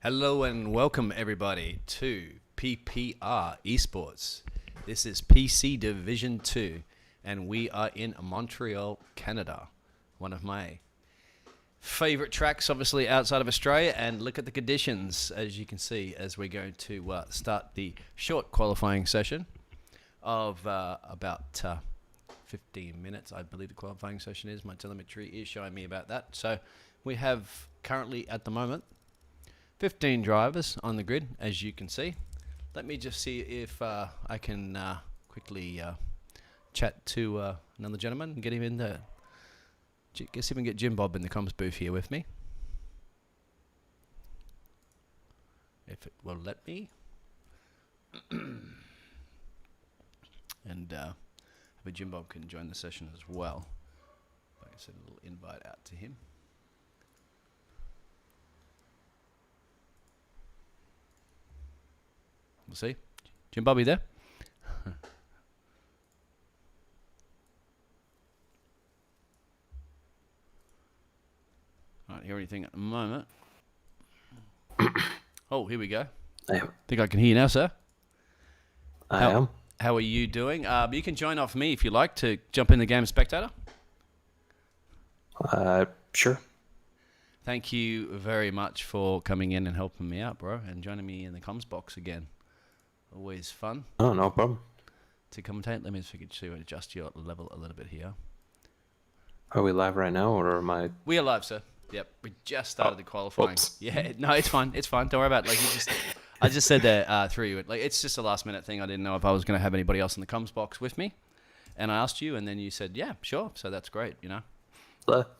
Hello and welcome everybody to PPR Esports. This is PC Division 2 and we are in Montreal, Canada. One of my favorite tracks obviously outside of Australia, and look at the conditions as you can see as we're going to start the short qualifying session of about 15 minutes. I believe the qualifying session is. My telemetry is showing me about that. So we have currently at the moment 15 drivers on the grid, as you can see. Let me just see if I can quickly chat to another gentleman and get him in there. Guess if we can get Jim Bob in the comms booth here with me. If it will let me. And maybe Jim Bob can join the session as well. I can send a little invite out to him. We'll see. Jim Bobby there? Can't hear anything at the moment. Oh, here we go. I am. Think I can hear you now, sir. I am. How are you doing? You can join off me if you like to jump in the game as spectator. Sure. Thank you very much for coming in and helping me out, bro, and joining me in the comms box again. Always fun. Oh, no problem. To commentate. Let me see if I can adjust your level a little bit here. Are we live right now, or am I? We are live, sir. Yep, we just started the qualifying. Oops. Yeah, no, it's fine. It's fine. Don't worry about it. Like I just said that through you. Like it's just a last minute thing. I didn't know if I was going to have anybody else in the comms box with me, and I asked you, and then you said, "Yeah, sure." So that's great. You know.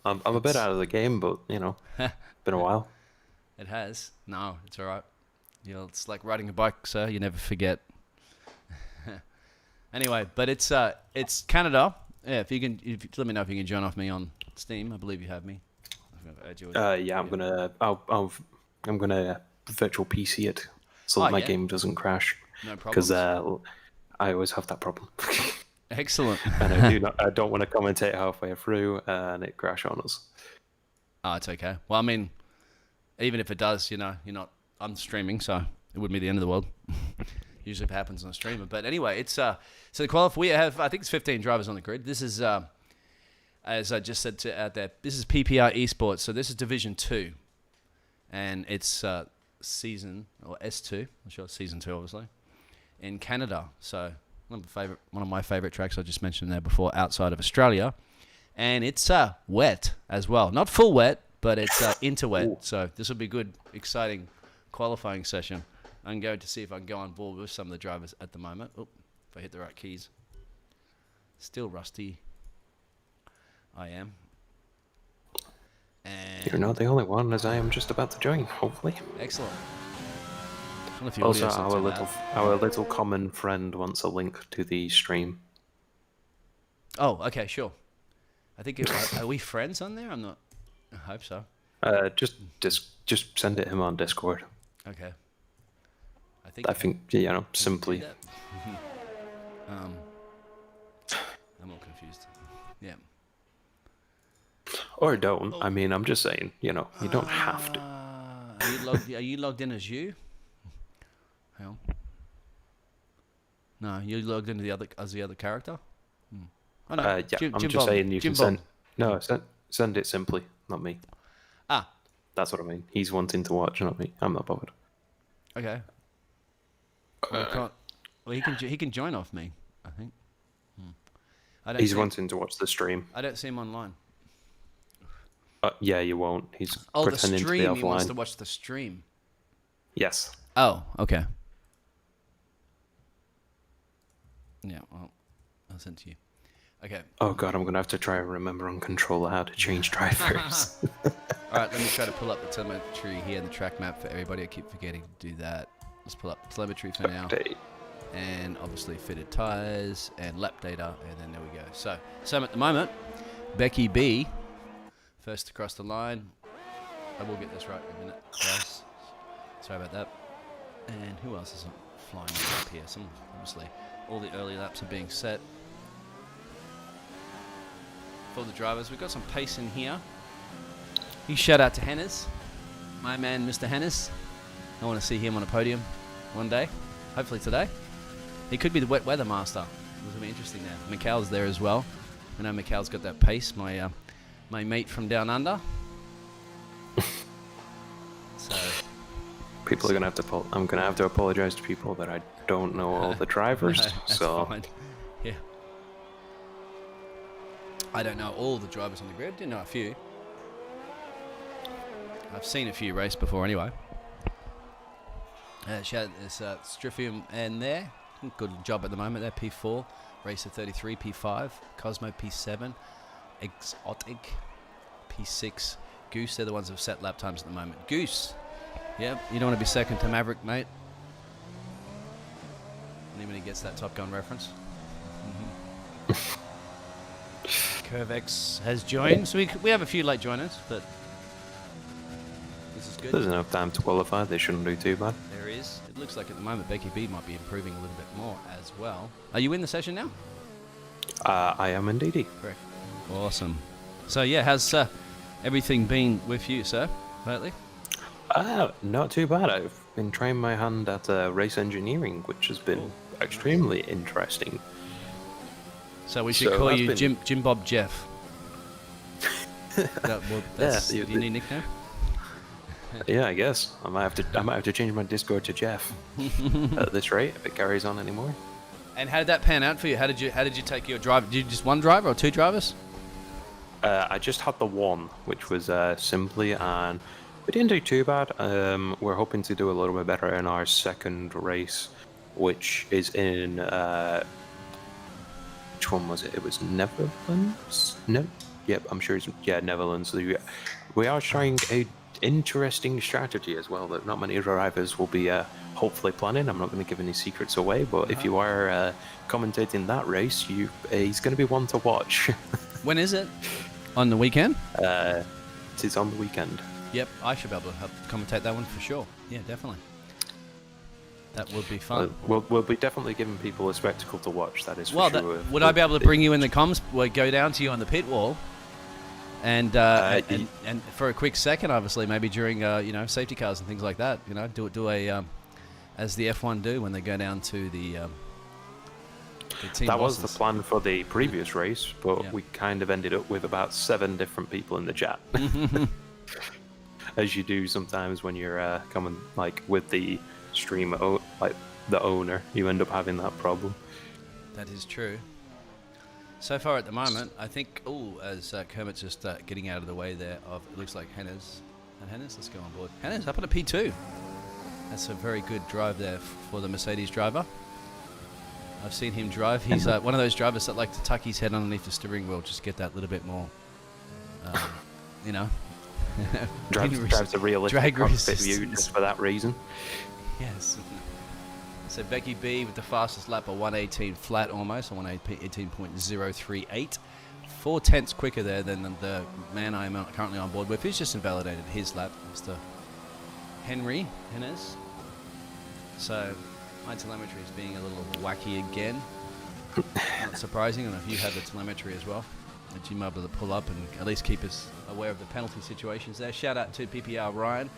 I'm a bit out of the game, but you know, been a while. It has. No, it's all right. You know, it's like riding a bike, sir. You never forget. Anyway, but it's Canada. Yeah, if you let me know if you can join off me on Steam. I believe you have me. Yeah, I'm gonna virtual PC it so that my game doesn't crash. No problem. Because I always have that problem. Excellent. And I don't want to commentate halfway through and it crash on us. Oh, it's okay. Well, I mean, even if it does, you know, I'm streaming, so it wouldn't be the end of the world. Usually if it happens on a streamer. But anyway, it's so the qualify. We have, I think it's 15 drivers on the grid. This is, as I just said out there, this is PPR Esports. So this is Division 2. And it's season, or S2. I'm sure it's season 2, obviously, in Canada. So one of my favorite tracks I just mentioned there before, outside of Australia. And it's wet as well. Not full wet, but it's interwet. Ooh. So this will be good, exciting qualifying session. I'm going to see if I can go on board with some of the drivers at the moment. Oh, if I hit the right keys. Still rusty. I am. And You're not the only one, as I am just about to join, hopefully. Excellent. Well, if your Also, audio's not too loud. our little common friend wants a link to the stream. Oh, okay, sure. I think are we friends on there? I hope so. Just send it him on Discord. Okay. I think you know, simply. I'm all confused. Yeah. Or don't. I mean, I'm just saying, you know, you don't have to. Are you logged in as you? Hang on. No, you logged into as the other character? Oh, no. Yeah, I'm just saying you can send. No, send it simply, not me. Ah. That's what I mean. He's wanting to watch, not me. I'm not bothered. Okay. Well, he can join off me, I think. He's wanting to watch the stream. I don't see him online. Yeah, you won't. He's the pretending stream. to be offline. He wants to watch the stream. Yes. Oh, okay. Yeah, well, I'll send it to you. Okay. Oh god, I'm going to have to try and remember on controller how to change drivers. Alright, let me try to pull up the telemetry here in the track map for everybody. I keep forgetting to do that. Let's pull up the telemetry for now. And obviously fitted tires and lap data, and then there we go. So at the moment, Becky B, first across the line. I will get this right in a minute, guys. Sorry about that. And who else is flying up here? Obviously, all the early laps are being set. For the drivers, we've got some pace in here. Huge shout out to Hennes, my man, Mr. Hennes. I want to see him on a podium one day. Hopefully today. He could be the wet weather master. It's going to be interesting there. Mikhail's there as well. I know Mikhail's got that pace, my mate from down under. So people are gonna have to. I'm gonna have to apologize to people that I don't know all the drivers. No, that's so fine. Yeah, I don't know all the drivers on the grid. Do know a few. I've seen a few race before anyway. Shout out this Striffium and there. Good job at the moment there. P4, Racer 33, P5, Cosmo P7, Exotic P6, Goose. They're the ones who've set lap times at the moment. Goose, yeah, you don't want to be second to Maverick, mate. Anybody gets that Top Gun reference? Curvex has joined, so we have a few late joiners, but this is good. There's enough time to qualify. They shouldn't do too bad. There is. It looks like at the moment Becky B might be improving a little bit more as well. Are you in the session now? I am indeed. Correct. Awesome. So yeah, how's everything been with you, sir, lately? Not too bad. I've been trying my hand at race engineering, which has been extremely interesting. So we should call you Jim Bob Jeff. That's yeah, your new nickname? Yeah, I guess I might have to change my Discord to Jeff at this rate if it carries on anymore. And how did that pan out for you? How did you take your drive? Did you just one driver or two drivers? I just had the one, which was simply, and we didn't do too bad. We're hoping to do a little bit better in our second race, which is in which one was it? It was Netherlands. No, yep, I'm sure it's Netherlands. So we are trying a interesting strategy as well that not many drivers will be hopefully planning. I'm not going to give any secrets away, but if you are commentating that race, he's going to be one to watch. When is it? On the weekend? It is on the weekend. Yep, I should be able to help commentate that one for sure. Yeah, definitely. That would be fun. We'll be definitely giving people a spectacle to watch. That is for sure. Would I be able to bring you in the comms? We'll go down to you on the pit wall. And for a quick second, obviously, maybe during safety cars and things like that, do a as the F1 do when they go down to the team that bosses. was the plan for the previous race, but we kind of ended up with about 7 different people in the chat, as you do sometimes when you're coming like with the streamer, like the owner, you end up having that problem. That is true. So far at the moment, I think, as Kermit's just getting out of the way there of, it looks like Hennes. And Hennes, let's go on board. Hennes up on a P2. That's a very good drive there for the Mercedes driver. I've seen him drive. He's one of those drivers that like to tuck his head underneath the steering wheel, just get that little bit more, drives a realistic cockpit view just for that reason. Yes. So Becky B with the fastest lap of 1:18 flat almost, on 1:18.038. 4/10 quicker there than the man I am currently on board with. Who's just invalidated his lap, Mr. Hennes. So my telemetry is being a little wacky again. Not surprising, and if you have the telemetry as well, that you might be able to pull up and at least keep us aware of the penalty situations there. Shout out to PPR Ryan.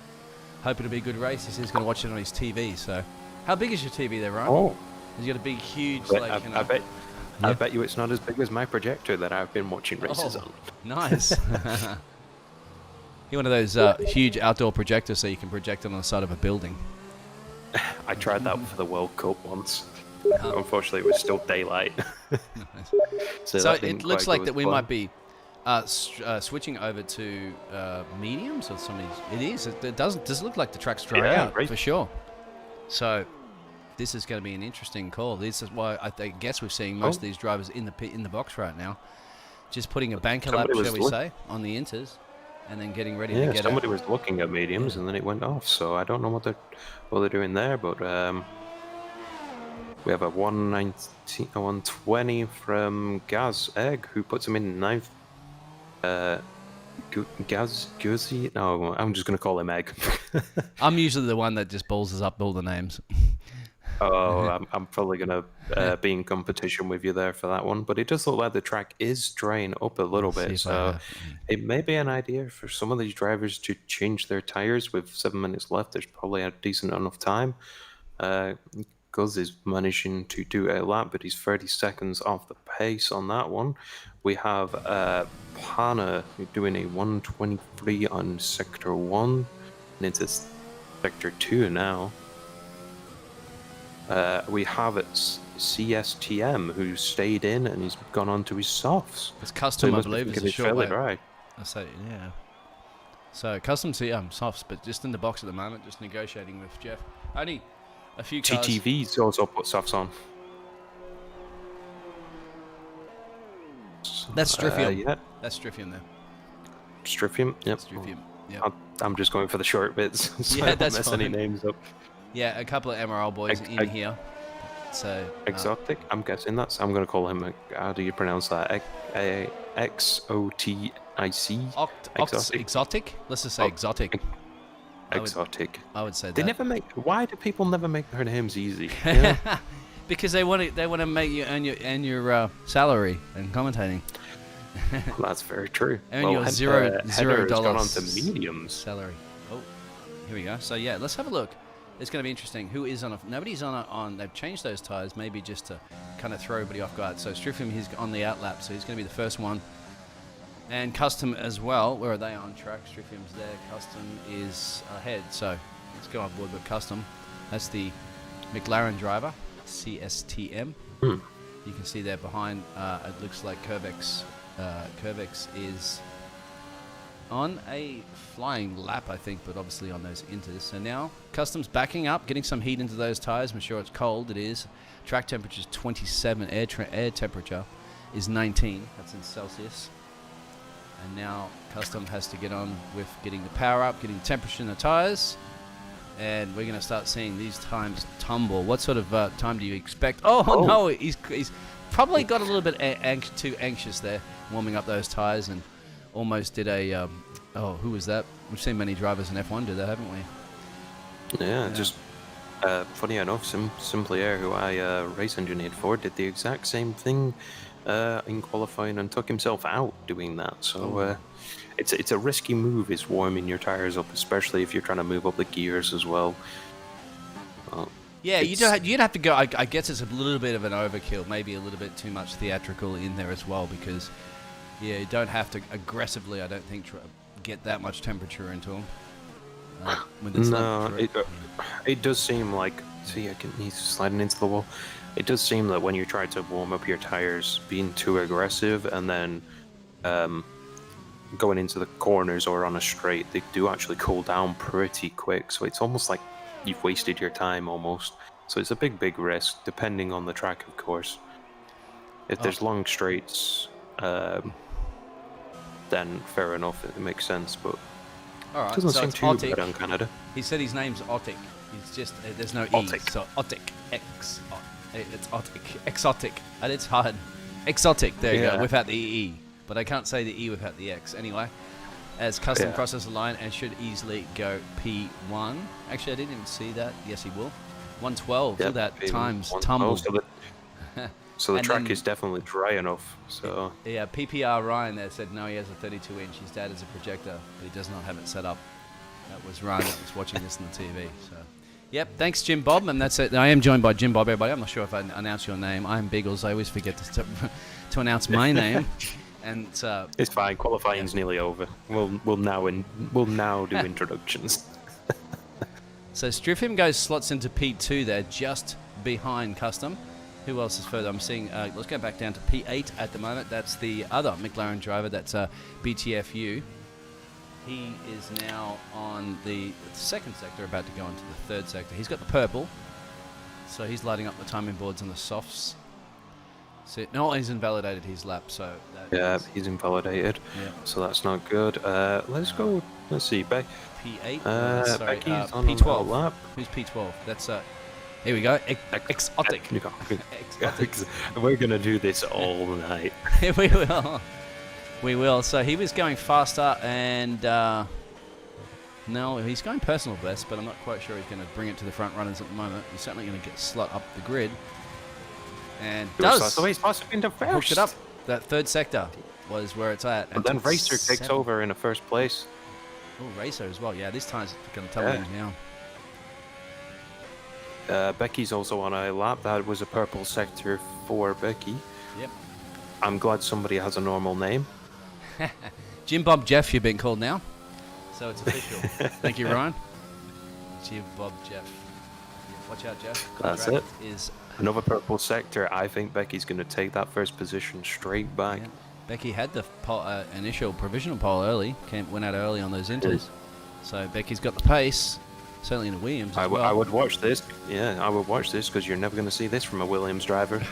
Hope it'll be a good race. He says he's going to watch it on his TV. So, how big is your TV there, Ryan? Oh, he's got a big, huge. I bet you it's not as big as my projector that I've been watching races on. Nice. You're one of those huge outdoor projectors, so you can project it on the side of a building. I tried that for the World Cup once. Unfortunately, it was still daylight. So it looks like that we might be switching over to mediums or some of these. It is. It does look like the track's dry out for sure. So this is going to be an interesting call. This is why I guess we're seeing most of these drivers in the box right now, just putting a banker lap, shall we say, on the inters, and then getting ready to get somebody was looking at mediums and then it went off. So I don't know what they're doing there, but we have a 120 from Gaz Egg, who puts him in ninth. Guzzi? No, I'm just going to call him Egg. I'm usually the one that just balls us up all the names. Oh, I'm probably gonna be in competition with you there for that one. But it does look like the track is drying up a little Let's see bit, if I so have any. it may be an idea for some of these drivers to change their tires with 7 minutes left. There's probably a decent enough time. Guz is managing to do a lap, but he's 30 seconds off the pace on that one. We have Pana doing a 123 on sector 1, and into sector 2 now. We have CSTM, who stayed in and he's gone on to his softs. It's So custom, he I must be believe, is thinking a it's short fairly way. dry. I say, yeah. So custom CM softs, but just in the box at the moment, just negotiating with Jeff. Only a few cars. TTV's also put softs on. That's Stryfium. Yeah, That's Stryfium there. Stryfium. Yep. Stryfium. Yep. I'm just going for the short bits, so Yeah, I don't that's mess any fine. names up. Yeah, a couple of MRL boys in here. So Exotic. I'm guessing that's. I'm gonna call him. How do you pronounce that? Xotic. exotic. Let's just say exotic. Exotic. I would say that. They never make. Why do people never make their names easy? Yeah. Because they want to make you earn your salary and commentating. Well, that's very true. Earn your $0 has gone on to mediums. salary. Oh, here we go. So yeah, let's have a look. It's going to be interesting. Who is on a? Nobody's on. They've changed those tires, maybe just to kind of throw everybody off guard. So Stryfium, he's on the outlap, so he's going to be the first one. And Custom as well. Where are they on track? Stryfium's there. Custom is ahead. So let's go on board with Custom. That's the McLaren driver, CSTM. You can see there behind. It looks like Curvex. Curvex is on a flying lap, I think, but obviously on those inters. So now Custom's backing up, getting some heat into those tires. I'm sure it's cold. It is. Track temperature is 27. Air temperature is 19. That's in Celsius. And now Custom has to get on with getting the power up, getting temperature in the tires. And we're going to start seeing these times tumble. What sort of time do you expect? Oh. No, he's probably got a little bit too anxious there, warming up those tires, and almost did a who was that? We've seen many drivers in F1 do that, haven't we? Yeah. Just funny enough, Simply Air, who I race engineered for, did the exact same thing in qualifying and took himself out doing that. So it's a risky move, is warming your tires up, especially if you're trying to move up the gears as well. Yeah, you'd have to go. I guess it's a little bit of an overkill, maybe a little bit too much theatrical in there as well, because you don't have to aggressively, I don't think, get that much temperature into them. It does seem like. See, he's sliding into the wall. It does seem that when you try to warm up your tires, being too aggressive and then going into the corners or on a straight, they do actually cool down pretty quick. So it's almost like you've wasted your time almost. So it's a big risk, depending on the track, of course. If there's long straights, then fair enough, it makes sense. But all right, it doesn't so seem it's too Otic. bad on Canada. He said his name's Otic. He's just there's no Otic. E, so Otic. It's Otic. Exotic, and it's hard. Exotic. There you go, without the E. But I can't say the E without the X. Anyway, as Custom crosses the line and should easily go P1. Actually, I didn't even see that. Yes, he will. 112. Look at that times tumble. So the track is definitely dry enough. So yeah, PPR Ryan there said no, he has a 32-inch. His dad is a projector, but he does not have it set up. That was Ryan that was watching this on the TV. So, yep. Thanks, Jim Bob, and that's it. I am joined by Jim Bob. Everybody, I'm not sure if I announced your name. I'm Biggles. I always forget to announce my name. And it's fine. Qualifying's nearly over. We'll now do introductions. So Stryfium slots into P2 there, just behind Custom. Who else is further? I'm seeing. Let's go back down to P8 at the moment. That's the other McLaren driver. That's BTFU. He is now on the second sector, about to go into the third sector. He's got the purple, so he's lighting up the timing boards on the softs. So, no, he's invalidated his lap. So he's invalidated. Yeah. So that's not good. Let's go. Let's see. P8. Sorry, Becky's on P12. lap. Who's P12? That's here we go. Exotic. We're gonna do this all night. We will. We will. So he was going faster, and No, he's going personal best, but I'm not quite sure he's going to bring it to the front runners at the moment. He's certainly going to get slot up the grid. And does. He's possibly into first. Hooked it up. That third sector was where it's at. But then Racer takes over in the first place. Oh, Racer as well. Yeah, this time's going to tumble in now. Becky's also on a lap. That was a purple sector for Becky. Yep. I'm glad somebody has a normal name. Jim Bob Jeff, you've been called now. So it's official. Thank you, Ryan. Jim Bob Jeff. Yeah, watch out, Jeff. That's it. Is another purple sector. I think Becky's going to take that first position straight back. Yeah. Becky had the initial provisional pole early. Went out early on those inters. So Becky's got the pace. Certainly in a Williams as well. I would watch this. Yeah, I would watch this because you're never going to see this from a Williams driver.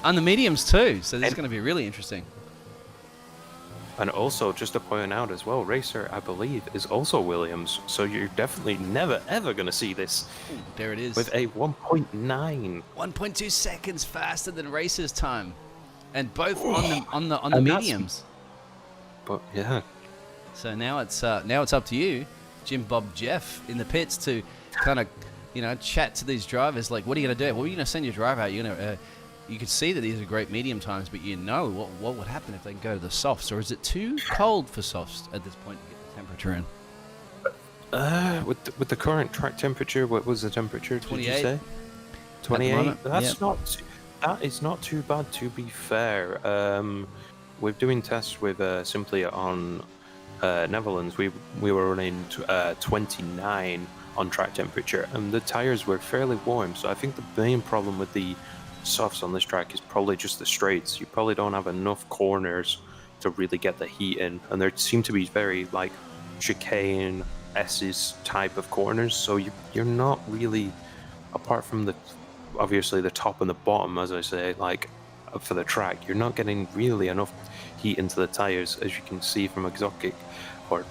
On the mediums too. So this is going to be really interesting. And also, just to point out as well, Racer, I believe, is also Williams. So you're definitely never, ever going to see this. Ooh, there it is. With a 1.9. 1.2 seconds faster than Racer's time. And both on the mediums. But, yeah. So now it's up to you, Jim Bob Jeff, in the pits to kind of, chat to these drivers. Like, what are you going to do? Well, you're going to send your driver out. You're going to... you can see that these are great medium times, but what would happen if they go to the softs, or is it too cold for softs at this point to get the temperature in? With the current track temperature, what was the temperature? 28. Did you say 28? That is not too bad, to be fair. We're doing tests with simply on Netherlands. We were running 29 on track temperature, and the tires were fairly warm. So I think the main problem with the softs on this track is probably just the straights. You probably don't have enough corners to really get the heat in, and there seem to be very like chicane S's type of corners, so you're not really, apart from obviously the top and the bottom, as I say, like for the track, you're not getting really enough heat into the tires, as you can see from exotic. Or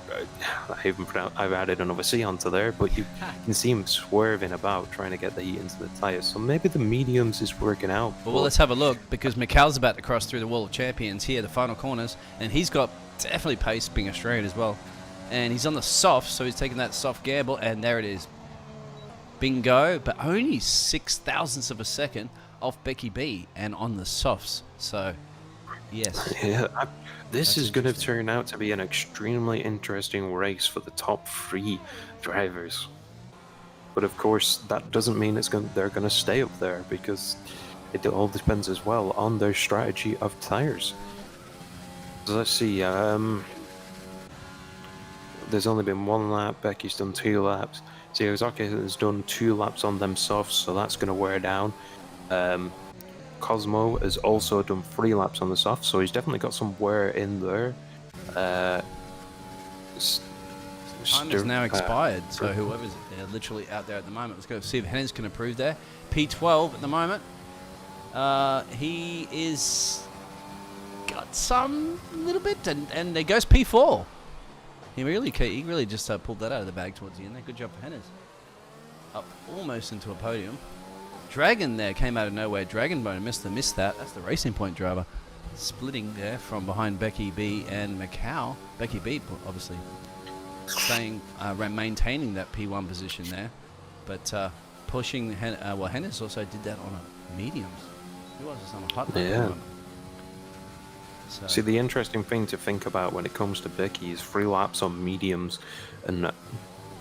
I've added another C onto there, but you can see him swerving about trying to get the heat into the tires. So maybe the mediums is working out. Well, let's have a look, because Mikhail's about to cross through the wall of champions here, the final corners, and he's got definitely pace, being Australian as well. And he's on the soft, so he's taking that soft gamble, and there it is. Bingo, but only 0.006 of a second off Becky B, and on the softs. So, yes. Yeah. This is going to turn out to be an extremely interesting race for the top 3 drivers. But of course, that doesn't mean they're going to stay up there, because it all depends as well on their strategy of tires. So let's see. There's only been 1 lap. Becky's done 2 laps. Ozaki has done 2 laps on them softs, so that's going to wear down. Cosmo has also done 3 laps on the soft, so he's definitely got some wear in there. Time is now expired, so whoever's literally out there at the moment, let's go see if Hennes can improve there. P12 at the moment. He is got some little bit, and there goes P4. He really just pulled that out of the bag towards the end there. Good job for Hennes. Up almost into a podium. Dragon there came out of nowhere. Dragonbone missed that. That's the Racing Point driver. Splitting there from behind Becky B and Macau. Becky B, obviously, maintaining that P1 position there. But pushing, Hennes also did that on a mediums. He was just on a hot lap. Yeah. So. See, the interesting thing to think about when it comes to Becky is 3 laps on mediums, and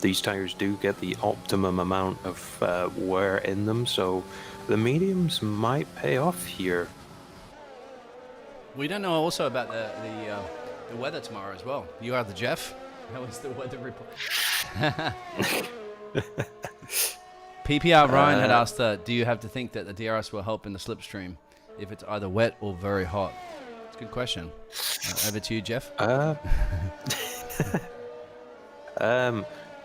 these tires do get the optimum amount of wear in them, so the mediums might pay off here. We don't know also about the weather tomorrow as well. You are the Jeff. How is the weather report? PPR Ryan had asked, do you have to think that the DRS will help in the slipstream if it's either wet or very hot? It's a good question. Over to you, Jeff.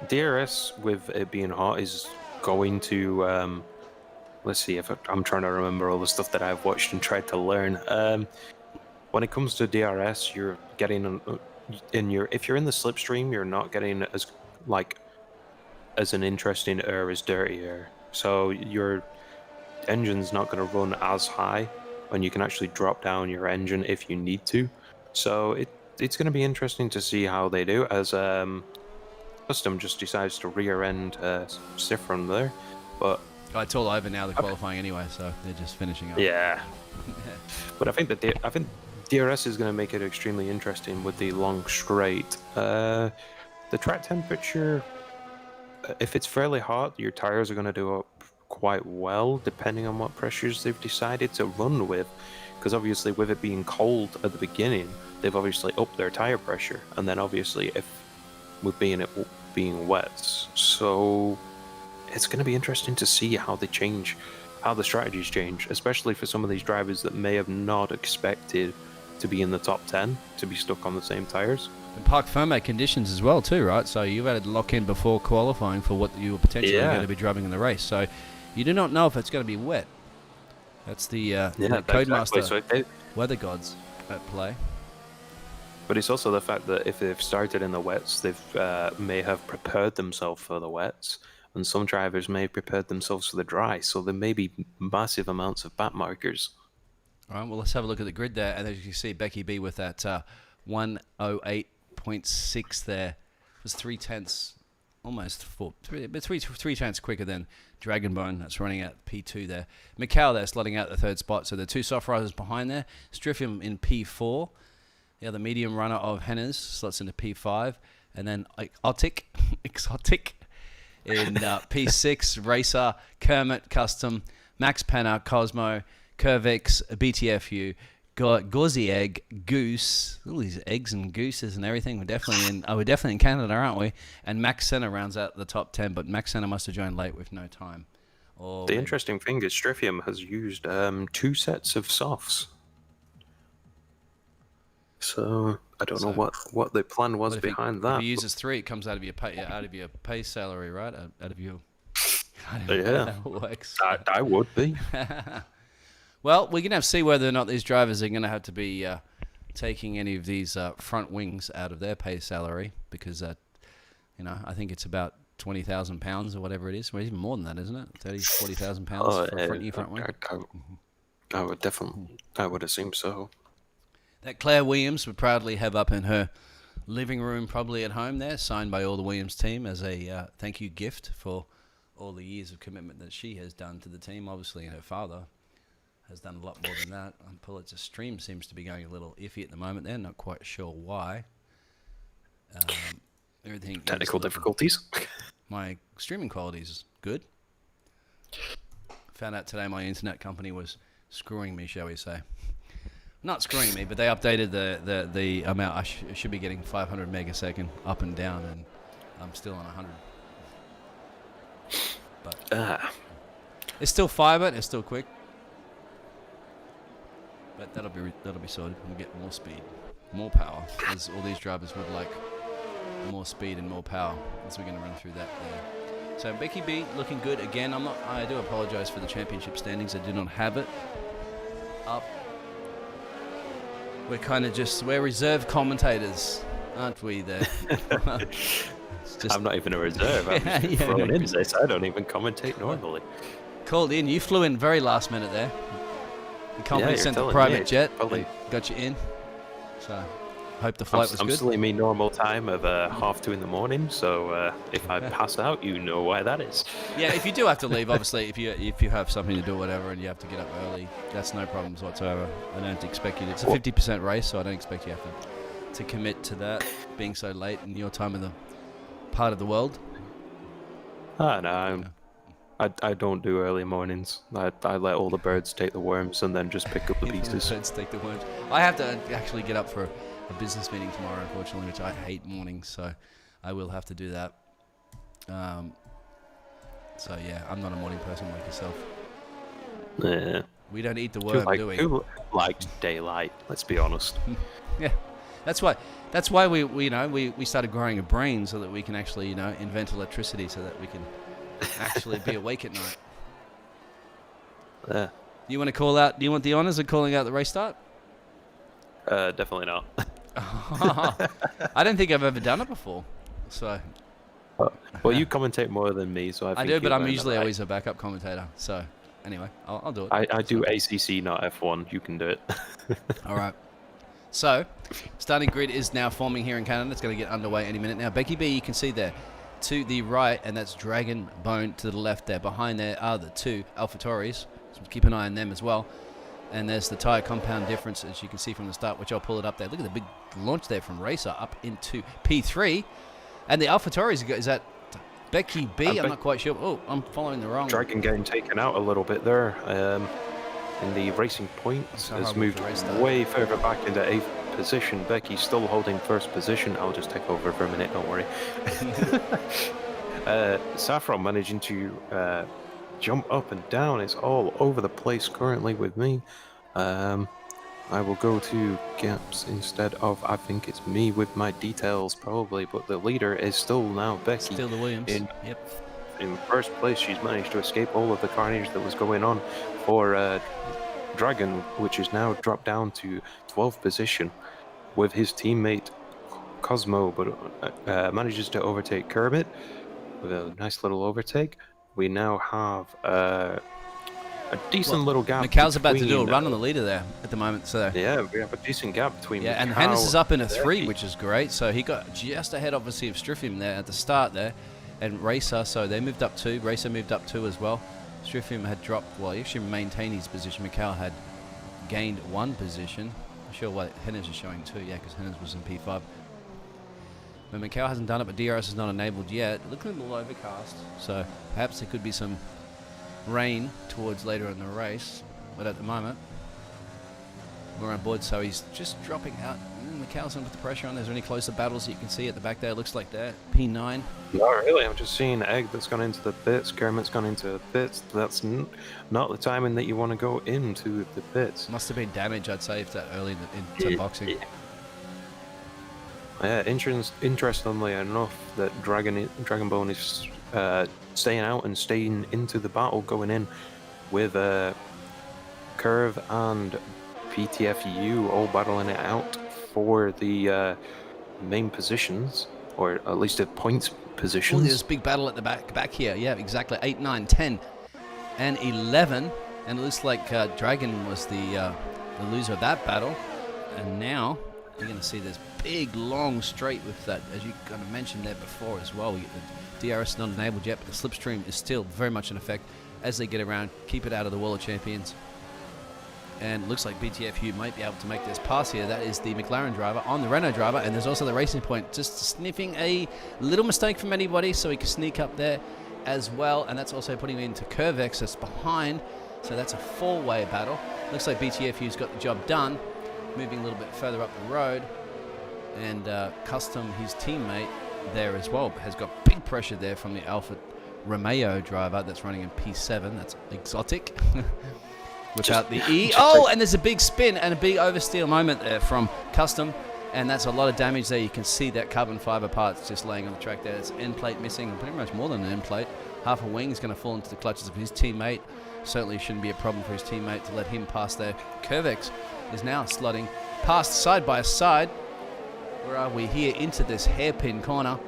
DRS with it being hot is going to let's see if I'm trying to remember all the stuff that I've watched and tried to learn. When it comes to DRS, you're getting if you're in the slipstream, you're not getting as an interesting air as dirty air. So your engine's not going to run as high, and you can actually drop down your engine if you need to. So it's going to be interesting to see how they do, as Custom just decides to rear end Sifron there, but Oh, it's all over now, the qualifying anyway, so they're just finishing up. yeah. But I think DRS is going to make it extremely interesting with the long straight. The track temperature, if it's fairly hot, your tires are going to do up quite well, depending on what pressures they've decided to run with. Because obviously, with it being cold at the beginning, they've obviously upped their tire pressure, and then obviously, if with being wet, so it's going to be interesting to see how they change, how the strategies change, especially for some of these drivers that may have not expected to be in the top 10, to be stuck on the same tires. And park firmate conditions as well too, right? So you've had to lock in before qualifying for what you were potentially going to be driving in the race. So you do not know if it's going to be wet. That's the Codemaster So weather gods at play. but it's also the fact that if they've started in the wets, they've may have prepared themselves for the wets, and some drivers may have prepared themselves for the dry. So there may be massive amounts of back markers. All right, well, let's have a look at the grid there. And as you can see, Becky B with that 108.6 there. It was 3/10, almost three tenths quicker than Dragonbone. That's running at P2 there. Macau there slotting out the third spot. So the two soft riders behind there. Striffium in P4. The other medium runner of Hennes slots into P5. And then Exotic in P6. Racer, Kermit, Custom, Max Penner, Cosmo, Curvix, BTFU, Gauzy Egg, Goose. All these eggs and gooses and everything. We're definitely in Canada, aren't we? And Max Senna rounds out the top 10, but Max Senna must have joined late with no time. The interesting thing is Striffium has used 2 sets of softs. So I don't know what the plan was behind that. If he uses 3, it comes out of your pay salary, right? Out of your. Yeah, that works. I would be. Well, we're going to have to see whether or not these drivers are going to have to be taking any of these front wings out of their pay salary because, I think it's about £20,000 or whatever it is. Well, even more than that, isn't it? £40,000 for a front wing. I would definitely. I would assume so. That Claire Williams would proudly have up in her living room, probably at home there, signed by all the Williams team as a thank you gift for all the years of commitment that she has done to the team. Obviously, her father has done a lot more than that. Pulitzer's stream seems to be going a little iffy at the moment. They're not quite sure why. Everything Technical difficulties. My streaming quality is good. Found out today my internet company was screwing me, shall we say. Not screwing me, but they updated the amount. I should be getting 500 megasecond up and down, and I'm still on 100. But it's still fiber. It's still quick. But that'll be sorted. We'll get more speed, more power, as all these drivers would like more speed and more power. As we're going to run through that there. So Becky B looking good again. I do apologise for the championship standings. I do not have it up. We're reserve commentators, aren't we? There. I'm not even a reserve. I'm just thrown in this. I don't even commentate normally. Called in. You flew in very last minute there. The company sent a private jet. Got you in. So, hope the flight was good. I'm still in my normal time of 2:30 in the morning. So if I pass out, you know why that is. Yeah, if you do have to leave, obviously, if you have something to do, whatever, and you have to get up early, that's no problems whatsoever. I don't expect you to. It's a 50% race, so I don't expect you have to commit to that being so late in your time in the part of the world. No, I don't do early mornings. I let all the birds take the worms and then just pick up the pieces. Birds take the worms. I have to actually get up for a business meeting tomorrow, unfortunately, which I hate mornings, so I will have to do that. So yeah, I'm not a morning person like yourself. Yeah. We don't eat the worm, do we? Who likes daylight? Let's be honest. Yeah, that's why we started growing a brain so that we can actually invent electricity so that we can actually be awake at night. Yeah. You want to call out? Do you want the honours of calling out the race start? Definitely not. I don't think I've ever done it before. So. Well, you commentate more than me, so I do, but I'm usually always a backup commentator. So, anyway, I'll do it. I do ACC, not F1. You can do it. All right. So, starting grid is now forming here in Canada. It's going to get underway any minute now. Becky B, you can see there. to the right, and that's Dragon Bone to the left there. Behind there are the two AlphaTauris, so keep an eye on them as well. And there's the tyre compound difference, as you can see from the start, which I'll pull it up there. Look at the big launch there from Racer up into P3. And the AlphaTauris, is that Becky B? I'm not quite sure. Oh, I'm following the wrong. Dragon getting taken out a little bit there. In the racing points has moved way further back into 8th position. Becky's still holding 1st position. I'll just take over for a minute, don't worry. Saffron managing to jump up and down. It's all over the place currently with me. I will go to gaps instead of, I think it's me with my details probably, but the leader is still now Becky. Still the Williams. In 1st place. She's managed to escape all of the carnage that was going on for Dragon, which is now dropped down to 12th position with his teammate Cosmo, but manages to overtake Kermit with a nice little overtake. We now have a decent little gap. Mikhail's about to do a run on the leader there at the moment. So yeah, we have a decent gap between. Yeah, and Hannes is up in a 3, which is great. So he got just ahead, obviously, of Striffim there at the start there, and Racer. So they moved up 2. Racer moved up 2 as well. Striffim had dropped. Well, he actually maintained his position. Mikhail had gained 1 position. I'm sure what Hannes is showing 2. Yeah, because Hannes was in P5. But Mikhail hasn't done it, but DRS is not enabled yet. Looking a little overcast, so perhaps there could be some rain towards later in the race. But at the moment, we're on board, so he's just dropping out. Mikhail's under the pressure on. There's any closer battles that you can see at the back there? It looks like that. P9. Not really. I'm just seeing Egg that's gone into the pits. Kermit's gone into the pits. That's not the timing that you want to go into the pits. Must have been damage, I'd say, if that early into boxing. Yeah, interestingly enough, that Dragonbone is staying out and staying into the battle, going in with Curve and PTFU all battling it out for the main positions, or at least the points positions. Oh, there's a big battle at the back here. Yeah, exactly. 8, 9, 10, and 11. And it looks like Dragon was the loser of that battle. And now you're going to see this big, long straight with that, as you kind of mentioned there before as well. The DRS not enabled yet, but the slipstream is still very much in effect as they get around, keep it out of the Wall of Champions. And it looks like BTFU might be able to make this pass here. That is the McLaren driver on the Renault driver, and there's also the Racing Point just sniffing a little mistake from anybody, so he can sneak up there as well. And that's also putting him into Curvex that's behind, so that's a 4-way battle. Looks like BTFU's got the job done, moving a little bit further up the road. And Custom, his teammate there as well, has got big pressure there from the Alfa Romeo driver that's running in P7. That's exotic. Without the E. Oh, and there's a big spin and a big oversteer moment there from Custom. And that's a lot of damage there. You can see that carbon fiber parts just laying on the track there. It's end plate missing, pretty much more than an end plate. Half a wing is going to fall into the clutches of his teammate. Certainly shouldn't be a problem for his teammate to let him pass there. Curvex is now slotting past side by side. Where are we here? Into this hairpin corner.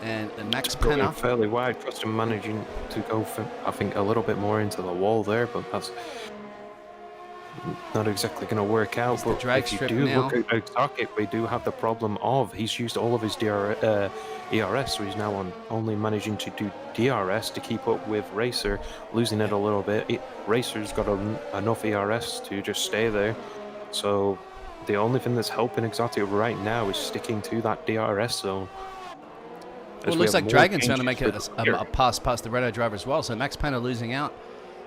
And Max Penner. Fairly wide. Custom managing to go, for, I think, a little bit more into the wall there, but that's not exactly going to work out. It's but the drag if you strip do now. look at Socket, we do have the problem of he's used all of his ERS, so he's now only managing to do DRS to keep up with Racer, losing it a little bit. Racer's got enough ERS to just stay there, so the only thing that's helping Exotic right now is sticking to that DRS zone. Well, it looks like Dragon's trying to make a pass past the Renault driver as well, so Max Penner losing out.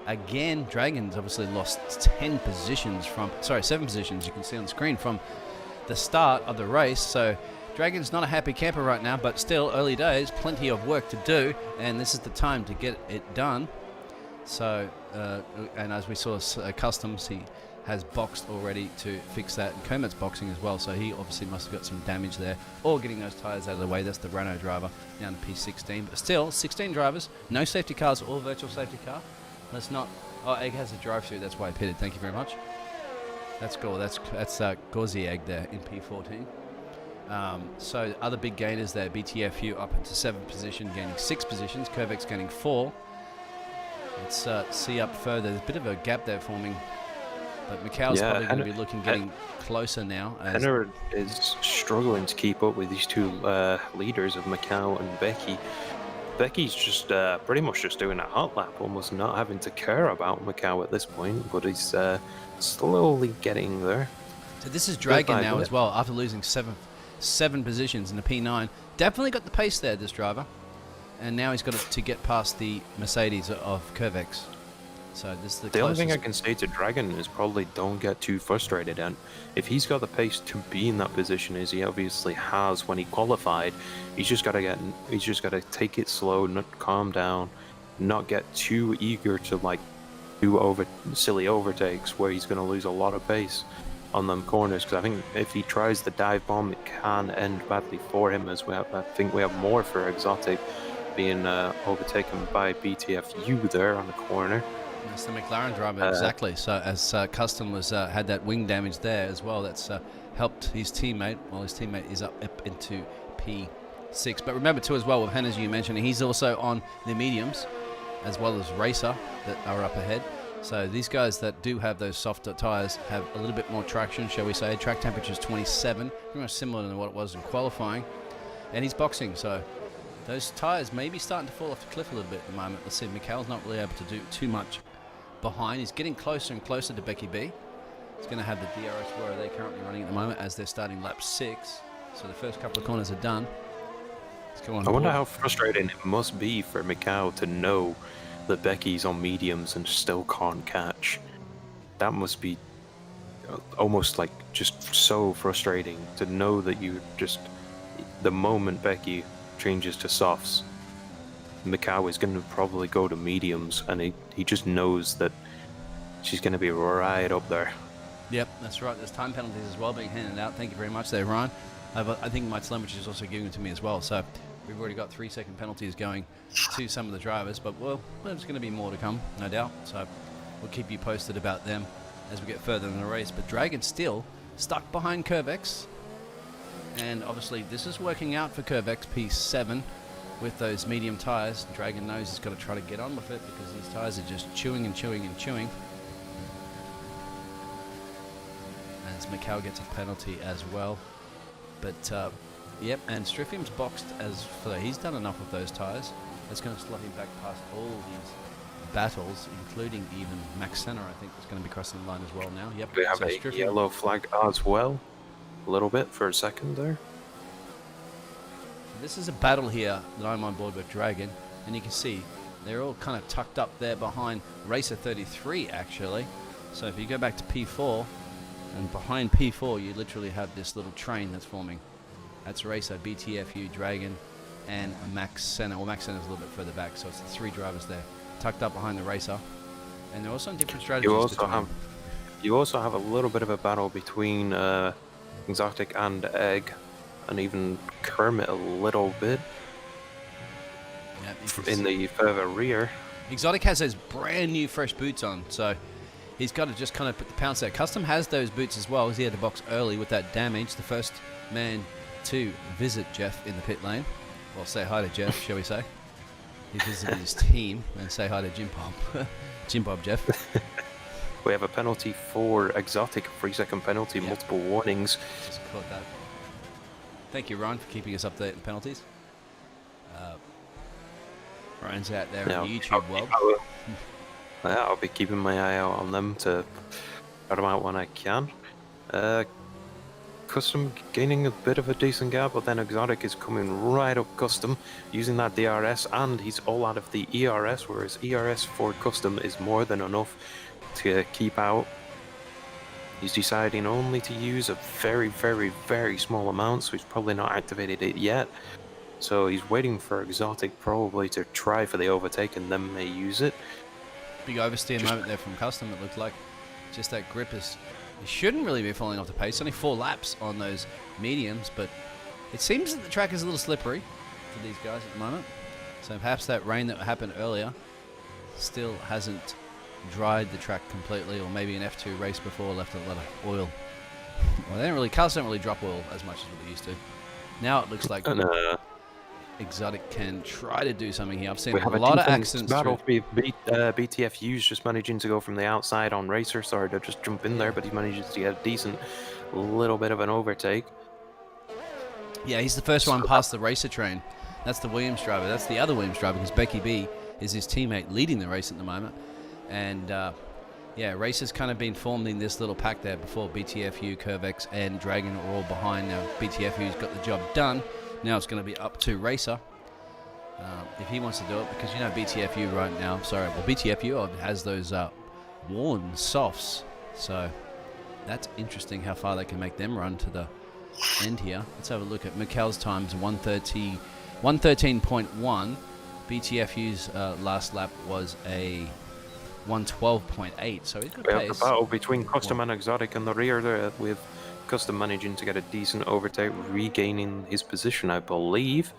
Again, Dragon's obviously lost 7 positions, you can see on the screen, from the start of the race. So Dragon's not a happy camper right now, but still early days, plenty of work to do, and this is the time to get it done. So, and as we saw, Customs, he has boxed already to fix that, and Kermit's boxing as well, so he obviously must have got some damage there, or getting those tyres out of the way. That's the Renault driver down to P16, but still, 16 drivers, no safety cars or virtual safety car. Let's not. Oh, Egg has a drive-through. That's why I pitted. Thank you very much. That's cool. That's Gauzy Egg there in P14. So other big gainers there. BTFU up into 7th position, gaining 6 positions. Curvex gaining 4. Let's see up further. There's a bit of a gap there forming, but Mikhail's probably going to be getting closer now. Henner is struggling to keep up with these two leaders of Mikhail and Becky. Becky's just pretty much just doing a hot lap, almost not having to care about Macau at this point, but he's slowly getting there. So this is Bit Dragon by now bit. as well, after losing seven positions in the P9. Definitely got the pace there, this driver. And now he's got to get past the Mercedes of Curvex. So this is the The only thing I closest. can say to Dragon is probably don't get too frustrated. And if he's got the pace to be in that position, as he obviously has when he qualified, he's just got to take it slow, not calm down, not get too eager to like do silly overtakes where he's going to lose a lot of pace on them corners. Because I think if he tries the dive bomb, it can end badly for him. I think we have more for Exotic being overtaken by BTFU there on the corner. That's the McLaren driver, exactly. So as Custom was had that wing damage there as well, that's helped his teammate. Well, his teammate is up into P6. But remember too as well, with Hen, as you mentioned, he's also on the mediums, as well as Racer that are up ahead. So these guys that do have those softer tyres have a little bit more traction, shall we say. Track temperature is 27, pretty much similar to what it was in qualifying. And he's boxing, so those tyres may be starting to fall off the cliff a little bit at the moment. Let's see, Mikhail's not really able to do too much behind. He's getting closer and closer to Becky B. He's going to have the DRS where they're currently running at the moment as they're starting lap 6. So the first couple of corners are done. Let's go on I wonder board. how frustrating it must be for Mikhail to know that Becky's on mediums and still can't catch. That must be almost like just so frustrating to know that you just, the moment Becky changes to softs, Mikhail is going to probably go to mediums, and he just knows that she's going to be right up there. Yep, that's right. There's time penalties as well being handed out. Thank you very much there, Ryan. I think my telemetry is also giving it to me as well. So we've already got 3-second penalties going to some of the drivers. But, well, there's going to be more to come, no doubt. So we'll keep you posted about them as we get further in the race. But Dragon still stuck behind Curvex. And obviously this is working out for Curvex P7 with those medium tyres. Dragon knows he's got to try to get on with it because these tyres are just chewing and chewing and chewing. As Mikhail gets a penalty as well. But, yep, and Striffium's boxed as for he's done enough of those tyres. That's going to slot him back past all these battles, including even Max Senna, I think, is going to be crossing the line as well now. Yep. We have so a Striffium- yellow flag as well, a little bit for a second there. This is a battle here that I'm on board with Dragon, and you can see they're all kind of tucked up there behind Racer 33, actually. So if you go back to P4, and behind P4, you literally have this little train that's forming. That's Racer, BTFU, Dragon, and Max Senna. Well, Max Senna's a little bit further back, so it's the 3 drivers there, tucked up behind the Racer. And they're also on different strategies. You also have a little bit of a battle between Exotic and Egg, and even Kermit a little bit in the further rear. Exotic has those brand new fresh boots on, so he's got to just kind of put the pounce there. Custom has those boots as well, as he had to box early with that damage. The first man to visit Jeff in the pit lane. Well, say hi to Jeff, shall we say. He visited his team, and say hi to Jim Bob. Jim Bob, Jeff. We have a penalty for Exotic, a 3-second penalty, Yep. multiple warnings. Just caught that. Thank you, Ryan, for keeping us up to date on penalties. Ryan's out there in the YouTube world. I'll be keeping my eye out on them to cut them out when I can. Custom gaining a bit of a decent gap, but then Exotic is coming right up Custom using that DRS, and he's all out of the ERS, whereas ERS for Custom is more than enough to keep out. He's deciding only to use a very, very, very small amount, so he's probably not activated it yet. So he's waiting for Exotic probably to try for the overtake and then may use it. Big oversteer moment there from Custom, it looked like. Just that grip is... It shouldn't really be falling off the pace. Only 4 laps on those mediums, but it seems that the track is a little slippery for these guys at the moment. So perhaps that rain that happened earlier still hasn't dried the track completely, or maybe an F2 race before left a lot of oil. Well, cars don't really drop oil as much as what they used to. Now it looks like Exotic can try to do something here. I've seen a lot of accidents. Battle BTFU's just managing to go from the outside on Racer. Sorry to just jump in there, but he manages to get a decent little bit of an overtake. Yeah, he's the first one past the Racer train. That's the Williams driver. That's the other Williams driver because Becky B is his teammate leading the race at the moment. And yeah, race has kind of been formed in this little pack there before. BTFU, Curvex, and Dragon are all behind now. BTFU's got the job done. Now it's going to be up to Racer if he wants to do it, because you know BTFU right now. Sorry, well BTFU has those worn softs, so that's interesting how far they can make them run to the end here. Let's have a look at Mikel's times. 113.1. BTFU's last lap was a 112.8, so he's got We pace. have the battle between Custom and Exotic in the rear there, with Custom managing to get a decent overtake, regaining his position, I believe.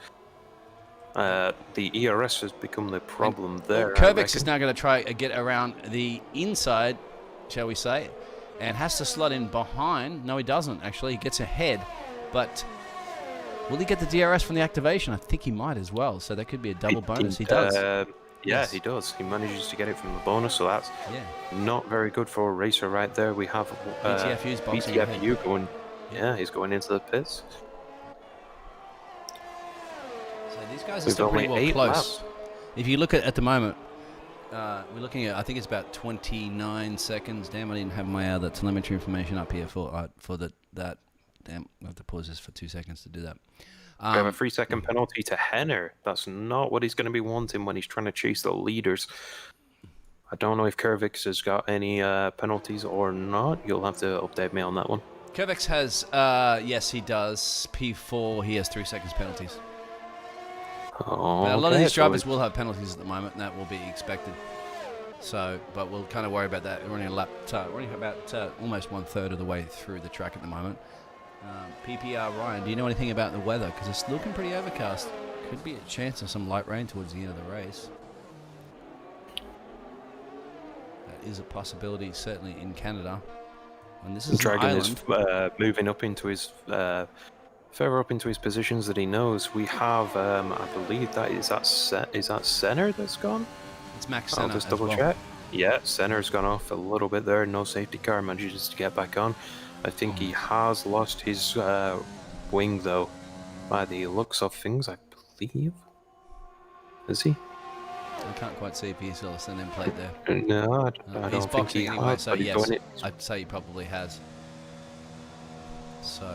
The ERS has become the problem there. Curvex is now going to try to get around the inside, shall we say, and has to slot in behind. No, he doesn't, actually. He gets ahead, but will he get the DRS from the activation? I think he might as well, so that could be a double bonus. He does. Yeah, Yes. he does. He manages to get it from the bonus, so that's not very good for a racer right there. We have BTFU's boxing ahead. BTFU going, he's going into the pits. So these guys are We've still pretty only well 8 close. laps. If you look at the moment, we're looking at, I think it's about 29 seconds. Damn, I didn't have my the telemetry information up here for that. Damn, I have to pause this for 2 seconds to do that. We have a 3-second penalty to Henner. That's not what he's going to be wanting when he's trying to chase the leaders. I don't know if Curvix has got any penalties or not. You'll have to update me on that one. Curvex has, yes, he does. P4, he has 3 seconds penalties. Oh, But a lot of these drivers will have penalties at the moment, and that will be expected. So, but we'll kind of worry about that. We're only about almost 1/3 of the way through the track at the moment. PPR Ryan, do you know anything about the weather? Because it's looking pretty overcast. Could be a chance of some light rain towards the end of the race. That is a possibility, certainly in Canada. And this is Dragon an is island. moving up into his further up into his positions that he knows. We have, I believe is that Senner that's gone. It's Max I'll Senna just as double well. check. Yeah, Senner's gone off a little bit there. No safety car, manages to get back on. I think he has lost his wing though, by the looks of things. I believe. Is he? I can't quite see if he's still a send-in plate there. No, I He's don't think he boxing anyway, has. so but he's yes, doing it. I'd say he probably has. So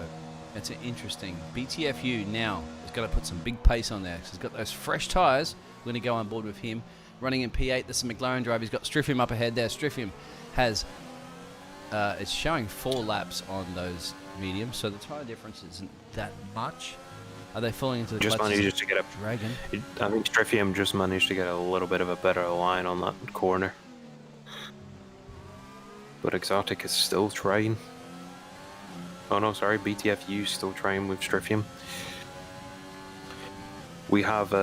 it's an interesting. BTFU now is going to put some big pace on there. So he's got those fresh tyres. We're going to go on board with him. Running in P8, this is a McLaren driver. He's got Striffium up ahead there. Striffium has, it's showing 4 laps on those mediums, so the tyre difference isn't that much. Are they falling into the Just clutches managed to get a Dragon? I think Striffium just managed to get a little bit of a better line on that corner. But Exotic is still trying. Oh no, sorry, BTFU still trying with Striffium. We have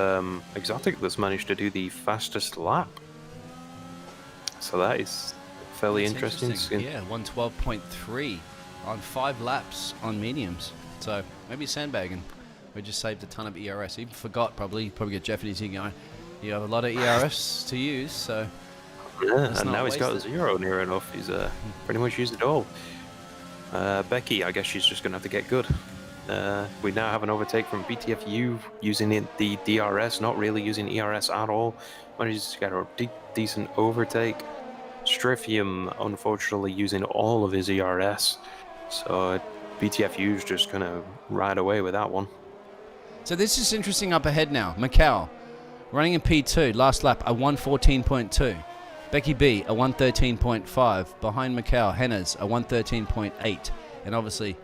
Exotic that's managed to do the fastest lap. So that is fairly interesting. Yeah, 112.3 on 5 laps on mediums. So maybe sandbagging. We just saved a ton of ERS. Even forgot probably get Jefferies here going. You have a lot of ERS to use, so yeah, and now he's got 0 near enough. He's pretty much used it all. Becky, I guess she's just gonna have to get good. We now have an overtake from BTFU using the DRS, not really using ERS at all. Manages to get a decent overtake. Striffium, unfortunately, using all of his ERS. So BTFU is just gonna ride away with that one. So this is interesting up ahead now. Macau, running in P2, last lap, a 114.2. Becky B, a 113.5. Behind Macau, Henna's a 113.8. And obviously,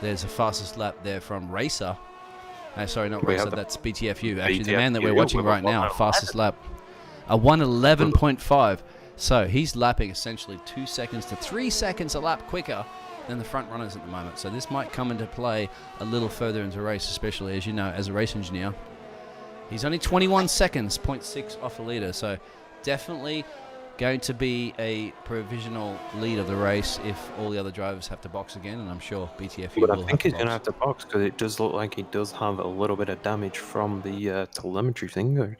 there's a fastest lap there from Racer. Sorry, not Racer, that's BTFU. Actually, the man that we're watching right now, fastest lap, a 111.5. So he's lapping essentially 2 seconds to 3 seconds a lap quicker than the front runners at the moment. So this might come into play a little further into the race, especially as you know, as a race engineer. He's only 21 seconds, 0.6 off the leader. So definitely going to be a provisional lead of the race if all the other drivers have to box again, and I'm sure BTFU will. But I think he's going to have to box because it does look like he does have a little bit of damage from the telemetry thing,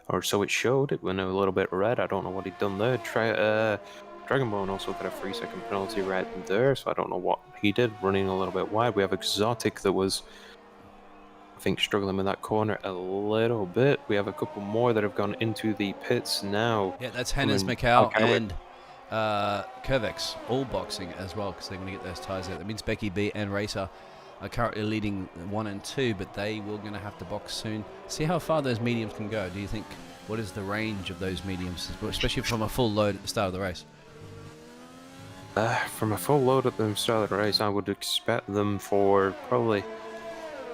or so it showed. It went a little bit red. I don't know what he'd done there. Dragonbone also got a 3-second penalty right there, so I don't know what he did, running a little bit wide. We have Exotic that was I think struggling with that corner a little bit. We have a couple more that have gone into the pits now. Yeah, that's Hennes, Coming- Macau, okay, and Curvex, all boxing as well, because they're going to get those tyres out. That means Becky B and Racer are currently leading 1 and 2, but they will going to have to box soon. See how far those mediums can go. Do you think, what is the range of those mediums, especially from a full load at the start of the race? From a full load at the start of the race, I would expect them for probably...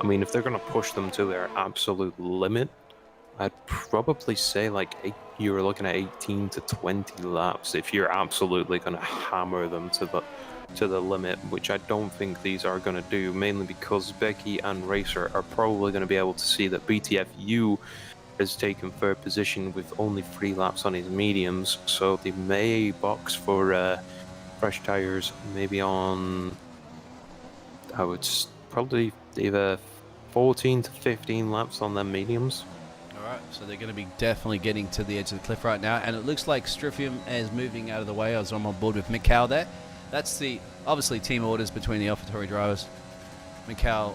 I mean, if they're going to push them to their absolute limit, I'd probably say like you were looking at 18 to 20 laps if you're absolutely going to hammer them to the limit, which I don't think these are going to do, mainly because Becky and Racer are probably going to be able to see that BTFU has taken third position with only 3 laps on his mediums, so they may box for fresh tires maybe on, I would probably either 14 to 15 laps on their mediums. Alright, so they're going to be definitely getting to the edge of the cliff right now, and it looks like Striffium is moving out of the way. I'm on board with Macau there. That's the, obviously, team orders between the AlphaTauri drivers. Macau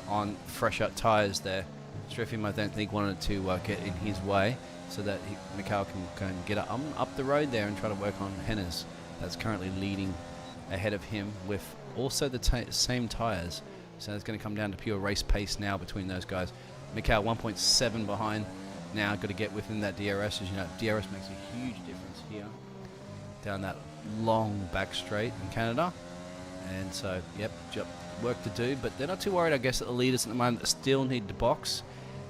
on fresh up tyres there. Striffium, I don't think, wanted to get in his way so that Macau can get up the road there and try to work on Hennes. That's currently leading ahead of him with also the same tyres. So it's going to come down to pure race pace now between those guys. Macau 1.7 behind now. Got to get within that DRS. As you know, DRS makes a huge difference here down that long back straight in Canada. And so, yep, work to do. But they're not too worried, I guess, that the leaders at the moment still need to box.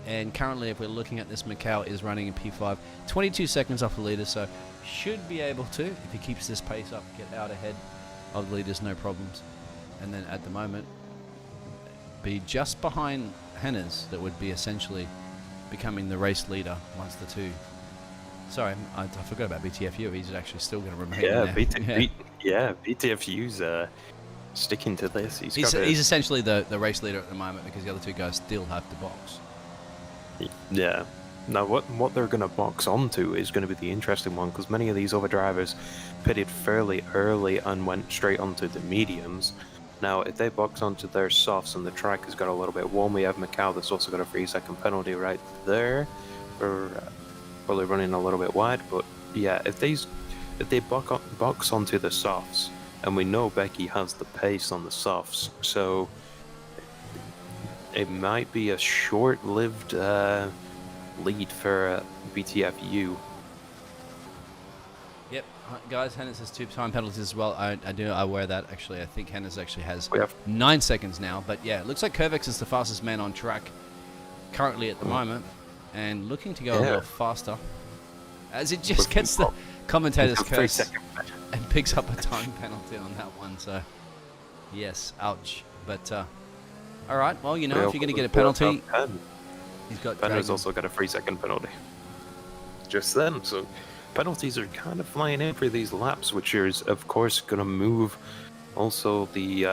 And currently, if we're looking at this, Macau is running in P5, 22 seconds off the leader. So should be able to, if he keeps this pace up, get out ahead of the leaders, no problems. And then at the moment, be just behind Hennes, that would be essentially becoming the race leader once the two. Sorry, I forgot about BTFU. He's actually still going to remain there. BTFU's sticking to this. He's essentially the race leader at the moment because the other two guys still have to box. Yeah. Now, what they're going to box onto is going to be the interesting one, because many of these other drivers pitted fairly early and went straight onto the mediums. Now, if they box onto their softs and the track has got a little bit warm, we have Macau that's also got a 3-second penalty right there for probably running a little bit wide. But yeah, if they box onto the softs, and we know Becky has the pace on the softs, so it might be a short-lived lead for BTFU. Yep, guys, Hennes has 2 time penalties as well. I wear that, actually. I think Hennes actually has 9 seconds now. But yeah, it looks like Curvex is the fastest man on track currently at the moment, and looking to go a little faster as it just gets the commentator's curse and picks up a time penalty on that one. So yes, ouch. But all right, well, you know, if you're going to get a penalty, he's got Penn has also got a 3-second penalty just then, so penalties are kind of flying in for these laps, which is of course going to move also the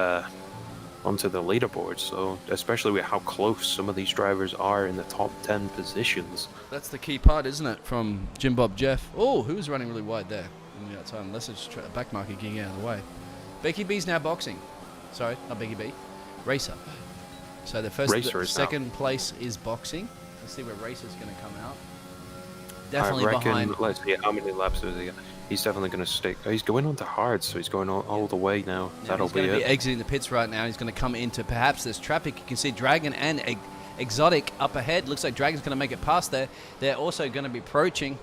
onto the leaderboard. So especially with how close some of these drivers are in the top 10 positions. That's the key part, isn't it? From Jim Bob Jeff. Oh, who's running really wide there in the outside? Unless it's back marker getting out of the way. Becky B's now boxing. Sorry, not Becky B. Racer. So the second place is boxing. Let's see where Racer's going to come out. Definitely behind. Let's see how many laps is he. He's definitely going to stick. He's going on to hard, so he's going all the way now. That'll be it. He's going to be exiting the pits right now. He's going to come into perhaps this traffic. You can see Dragon and Exotic up ahead. Looks like Dragon's going to make it past there. They're also going to be approaching.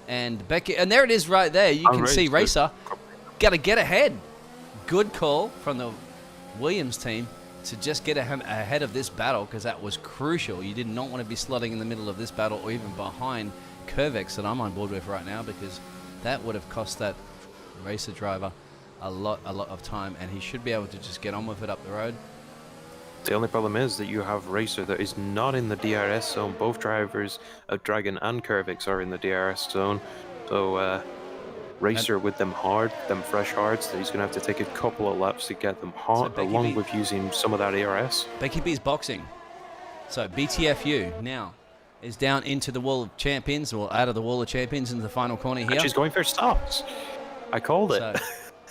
And Becky, and there it is right there. You can see Racer got to get ahead. Good call from the Williams team to just get ahead of this battle, because that was crucial. You did not want to be slotting in the middle of this battle or even behind Curvex that I'm on board with right now, because that would have cost that Racer driver a lot of time, and he should be able to just get on with it up the road. The only problem is that you have Racer that is not in the DRS zone. Both drivers of Dragon and Curvex are in the DRS zone, so Racer with them fresh hards, that he's going to have to take a couple of laps to get them hot, so along with using some of that ARS. Becky B's boxing. So BTFU now is down into the wall of champions, or out of the wall of champions into the final corner here. And she's going for stops. I called it. So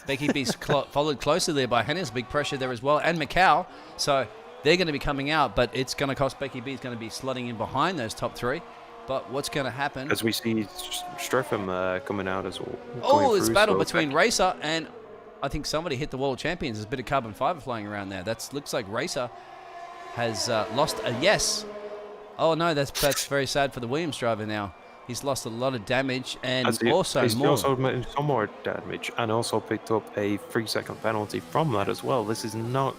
Becky B's followed closely there by Hennes. Big pressure there as well. And Macau. So they're going to be coming out, but it's going to cost Becky B. Is going to be slotting in behind those top 3. But what's going to happen? As we see Strepham coming out as well. Oh, it's battle between Racer and I think somebody hit the wall of champions. There's a bit of carbon fiber flying around there. That looks like Racer has lost a yes. Oh no, that's very sad for the Williams driver now. He's lost a lot of damage and He's also made some more damage and also picked up a 3-second penalty from that as well. This is not.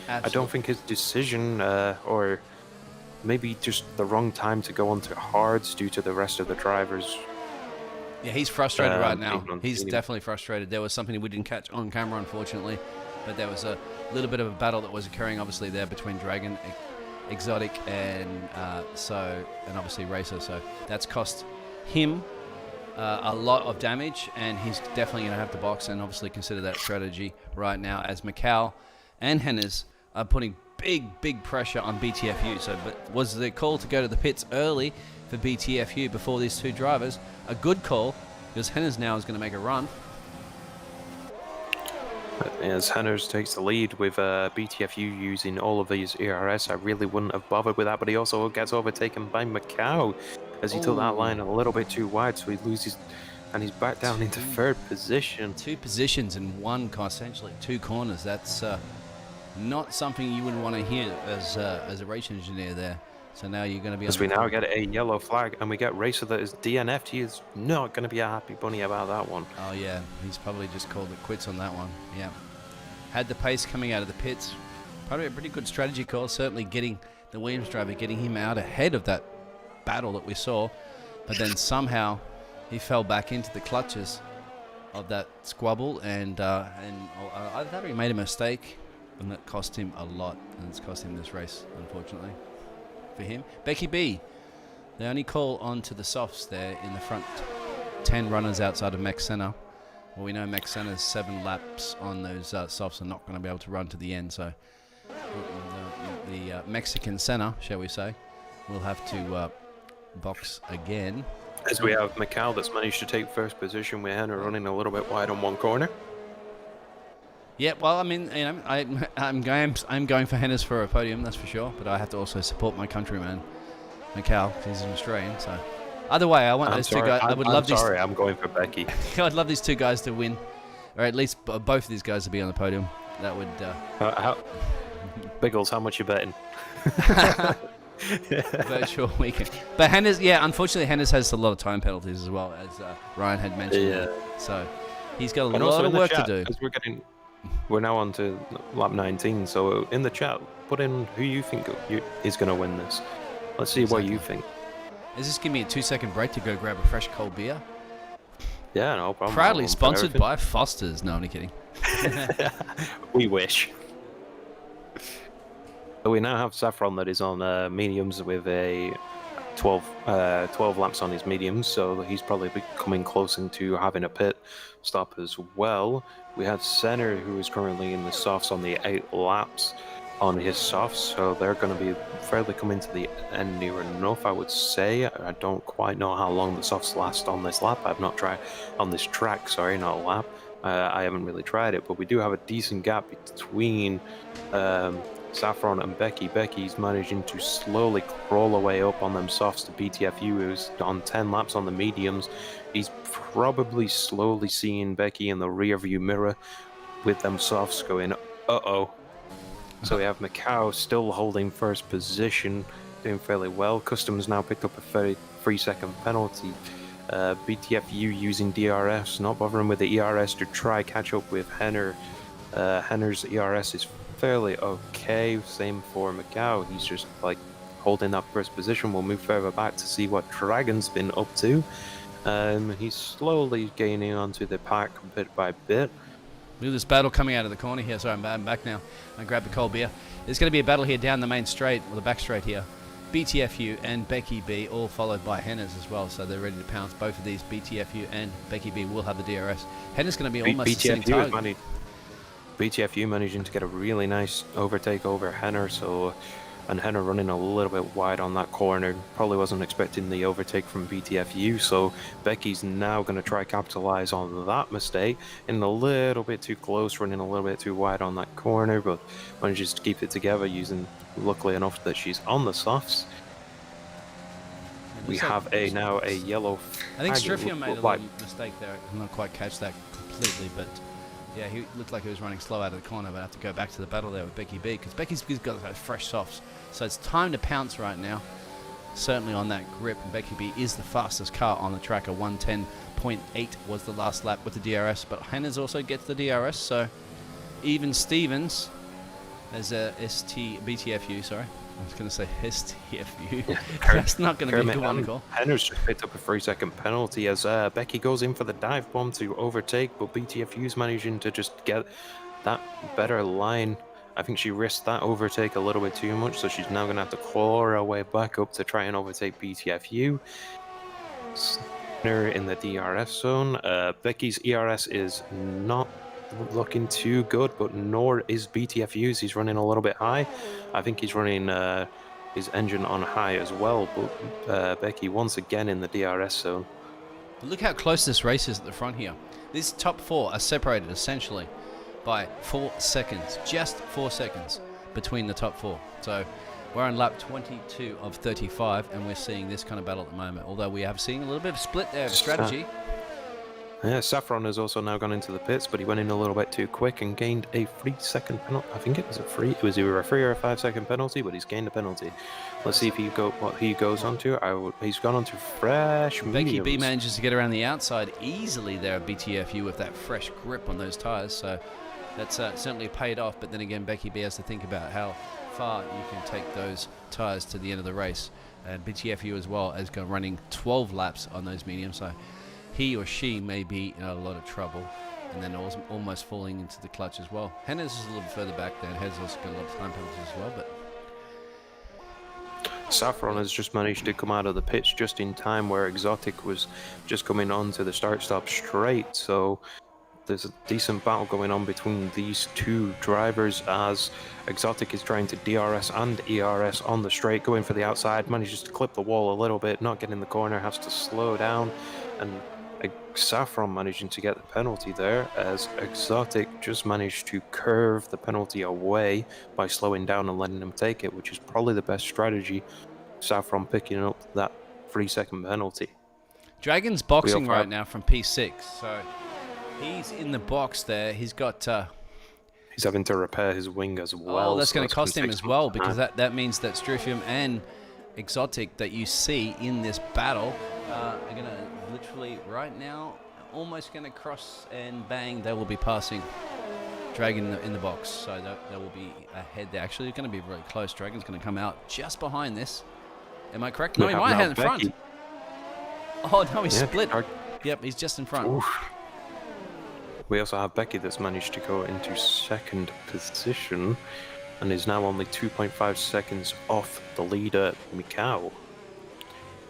Absolutely. I don't think his decision or maybe just the wrong time to go onto hards due to the rest of the drivers. Yeah, he's frustrated right now. He's definitely frustrated. There was something we didn't catch on camera, unfortunately, but there was a little bit of a battle that was occurring, obviously, there between Dragon, Exotic, and obviously Racer. So that's cost him a lot of damage, and he's definitely going to have to box and obviously consider that strategy right now as Macau and Hennes are putting big pressure on BTFU. So, but was the call to go to the pits early for BTFU before these two drivers a good call, because Hennes now is going to make a run. As Hennes takes the lead with BTFU using all of these ERS, I really wouldn't have bothered with that, but he also gets overtaken by Macau as he took that line a little bit too wide, so he loses, and he's back down into 3rd position. 2 positions in one, essentially 2 corners. That's not something you would want to hear as a race engineer there. So now you're going to be. As we now get a yellow flag, and we get Racer that is DNF'd. He is not going to be a happy bunny about that one. Oh yeah, he's probably just called it quits on that one. Yeah, had the pace coming out of the pits. Probably a pretty good strategy call. Certainly getting the Williams driver, getting him out ahead of that battle that we saw, but then somehow he fell back into the clutches of that squabble, and I thought he made a mistake, and that cost him a lot, and it's cost him this race, unfortunately. For him. Becky B, they only call on to the softs there in the front 10 runners outside of Mech Center. Well, we know Mech Center's 7 laps on those softs are not going to be able to run to the end, so the Mexican Center, shall we say, will have to box again. As we have Macau that's managed to take 1st position with Henner running a little bit wide on one corner. Yeah, well, I mean, you know, I'm going for Hennes for a podium, that's for sure. But I have to also support my countryman, Macau, because he's an Australian. So, either way, I want those two guys. I'm going for Becky. I'd love these 2 guys to win, or at least both of these guys to be on the podium. That would. Biggles, how much you betting? Virtual weekend. But Hennes, yeah, unfortunately, Hennes has a lot of time penalties as well, as Ryan had mentioned. Yeah. So he's got a lot of work to do. We're now on to lap 19, so in the chat, put in who you think is going to win this. Let's see what you think. Is this giving me a 2-second break to go grab a fresh cold beer? Yeah, no problem. Proudly sponsored by Foster's. No, I'm only kidding. We wish. So we now have Saffron that is on mediums with a 12 laps on his mediums, so he's probably coming close into having a pit stop as well. We have Senner, who is currently in the softs on the 8 laps on his softs, so they're going to be fairly coming to the end near enough, I would say. I don't quite know how long the softs last on this lap. I've not tried on this track, sorry, not lap. I haven't really tried it, but we do have a decent gap between Saffron and Becky. Becky's managing to slowly crawl away up on them softs to BTFU, who's on 10 laps on the mediums. He's probably slowly seeing Becky in the rear view mirror with them softs going, uh-oh. So we have Macau still holding 1st position, doing fairly well. Customs now picked up a 33-second penalty. BTFU using DRS, not bothering with the ERS to try catch up with Henner. Henner's ERS is fairly okay. Same for Macau. He's just like holding that 1st position. We'll move further back to see what Dragon's been up to. He's slowly gaining onto the pack bit by bit. Look at this battle coming out of the corner here. Sorry, I'm back now. I grabbed a cold beer. There's going to be a battle here down the main straight, or the back straight here. BTFU and Becky B, all followed by Hennes as well, so they're ready to pounce. Both of these, BTFU and Becky B, will have the DRS. Hennes going to be almost a sitting target. BTFU managing to get a really nice overtake over Henner, so and Henna running a little bit wide on that corner. Probably wasn't expecting the overtake from BTFU, so Becky's now going to try capitalize on that mistake, and a little bit too close, running a little bit too wide on that corner, but manages to keep it together using, luckily enough, that she's on the softs. We have now a yellow flag. I think Striffium made a little mistake there. I did not quite catch that completely, but yeah, he looked like he was running slow out of the corner, but I have to go back to the battle there with Becky B, because Becky's got those fresh softs. So it's time to pounce right now, certainly on that grip, and Becky B is the fastest car on the track. A 110.8 was the last lap with the DRS, but Hennes also gets the DRS, so even Stevens, as a BTFU, sorry. I was going to say STFU. Yeah, that's not going to be a good one to call. Henner's just picked up a 3-second penalty as Becky goes in for the dive bomb to overtake, but BTFU's managing to just get that better line. I think she risked that overtake a little bit too much, so she's now going to have to claw her way back up to try and overtake BTFU. In the DRS zone. Becky's ERS is not looking too good, but nor is BTFU's. He's running a little bit high. I think he's running his engine on high as well, but Becky once again in the DRS zone. Look how close this race is at the front here. These top four are separated essentially by 4 seconds, just 4 seconds between the top four. So we're on lap 22 of 35, and we're seeing this kind of battle at the moment, although we have seen a little bit of split there of strategy. Yeah, Saffron has also now gone into the pits, but he went in a little bit too quick and gained a 3-second penalty. I think it was it was either a 3 or a 5-second penalty, but he's gained a penalty. Let's see if what he goes on to. He's gone on to fresh mediums. Becky B manages to get around the outside easily there at BTFU with that fresh grip on those tyres, so that's certainly paid off. But then again, Becky B has to think about how far you can take those tyres to the end of the race. And BTFU as well is running 12 laps on those mediums, so he or she may be in a lot of trouble, and then almost falling into the clutch as well. Hennes is a little further back there, and has also got a lot of time penalties as well. But Saffron has just managed to come out of the pits just in time, where Exotic was just coming on to the start-stop straight. So there's a decent battle going on between these two drivers as Exotic is trying to DRS and ERS on the straight, going for the outside, manages to clip the wall a little bit, not getting in the corner, has to slow down, and Saffron managing to get the penalty there, as Exotic just managed to curve the penalty away by slowing down and letting him take it, which is probably the best strategy. Saffron picking up that 3-second penalty. Dragon's boxing right now from P6, so he's in the box there. He's got he's having to repair his wing as well. Oh, that's going to cost him as well, because that means that Struffium and Exotic that you see in this battle are going to literally right now almost going to cross, and bang, they will be passing Dragon in the box, so they will be ahead there. Actually, going to be really close. Dragon's going to come out just behind this. Am I correct? No, he might have in front. Oh no, he's split. Yep, he's just in front. Oof. We also have Becky that's managed to go into second position and is now only 2.5 seconds off the leader, Mikau.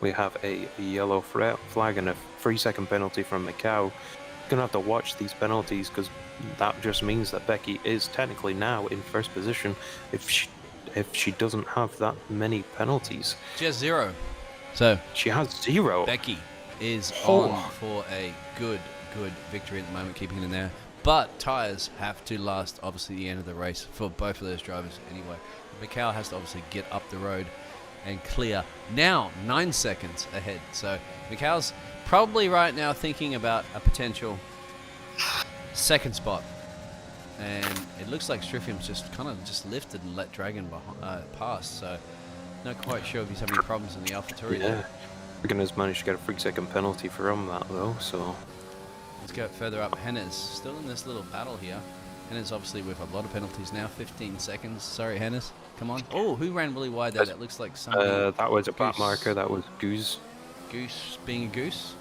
We have a yellow flag and a 3-second penalty from Mikau. Gonna have to watch these penalties, because that just means that Becky is technically now in first position if she doesn't have that many penalties. She has 0. So she has 0. Becky is on for a good victory at the moment, keeping it in there. But tyres have to last, obviously, the end of the race for both of those drivers anyway. Mikau has to obviously get up the road and clear. Now 9 seconds ahead. So Mikau's probably right now thinking about a potential second spot. And it looks like Striffium's just kind of just lifted and let Dragon pass. So not quite sure if he's having problems in the AlphaTauri there. Dragon has managed to get a 3-second penalty from that though, so let's go further up. Hennes still in this little battle here. Hennes obviously with a lot of penalties now. 15 seconds. Sorry, Hennes. Come on. Oh, who ran really wide there? That looks like somebody. That was a back marker. That was Goose. Goose being a goose?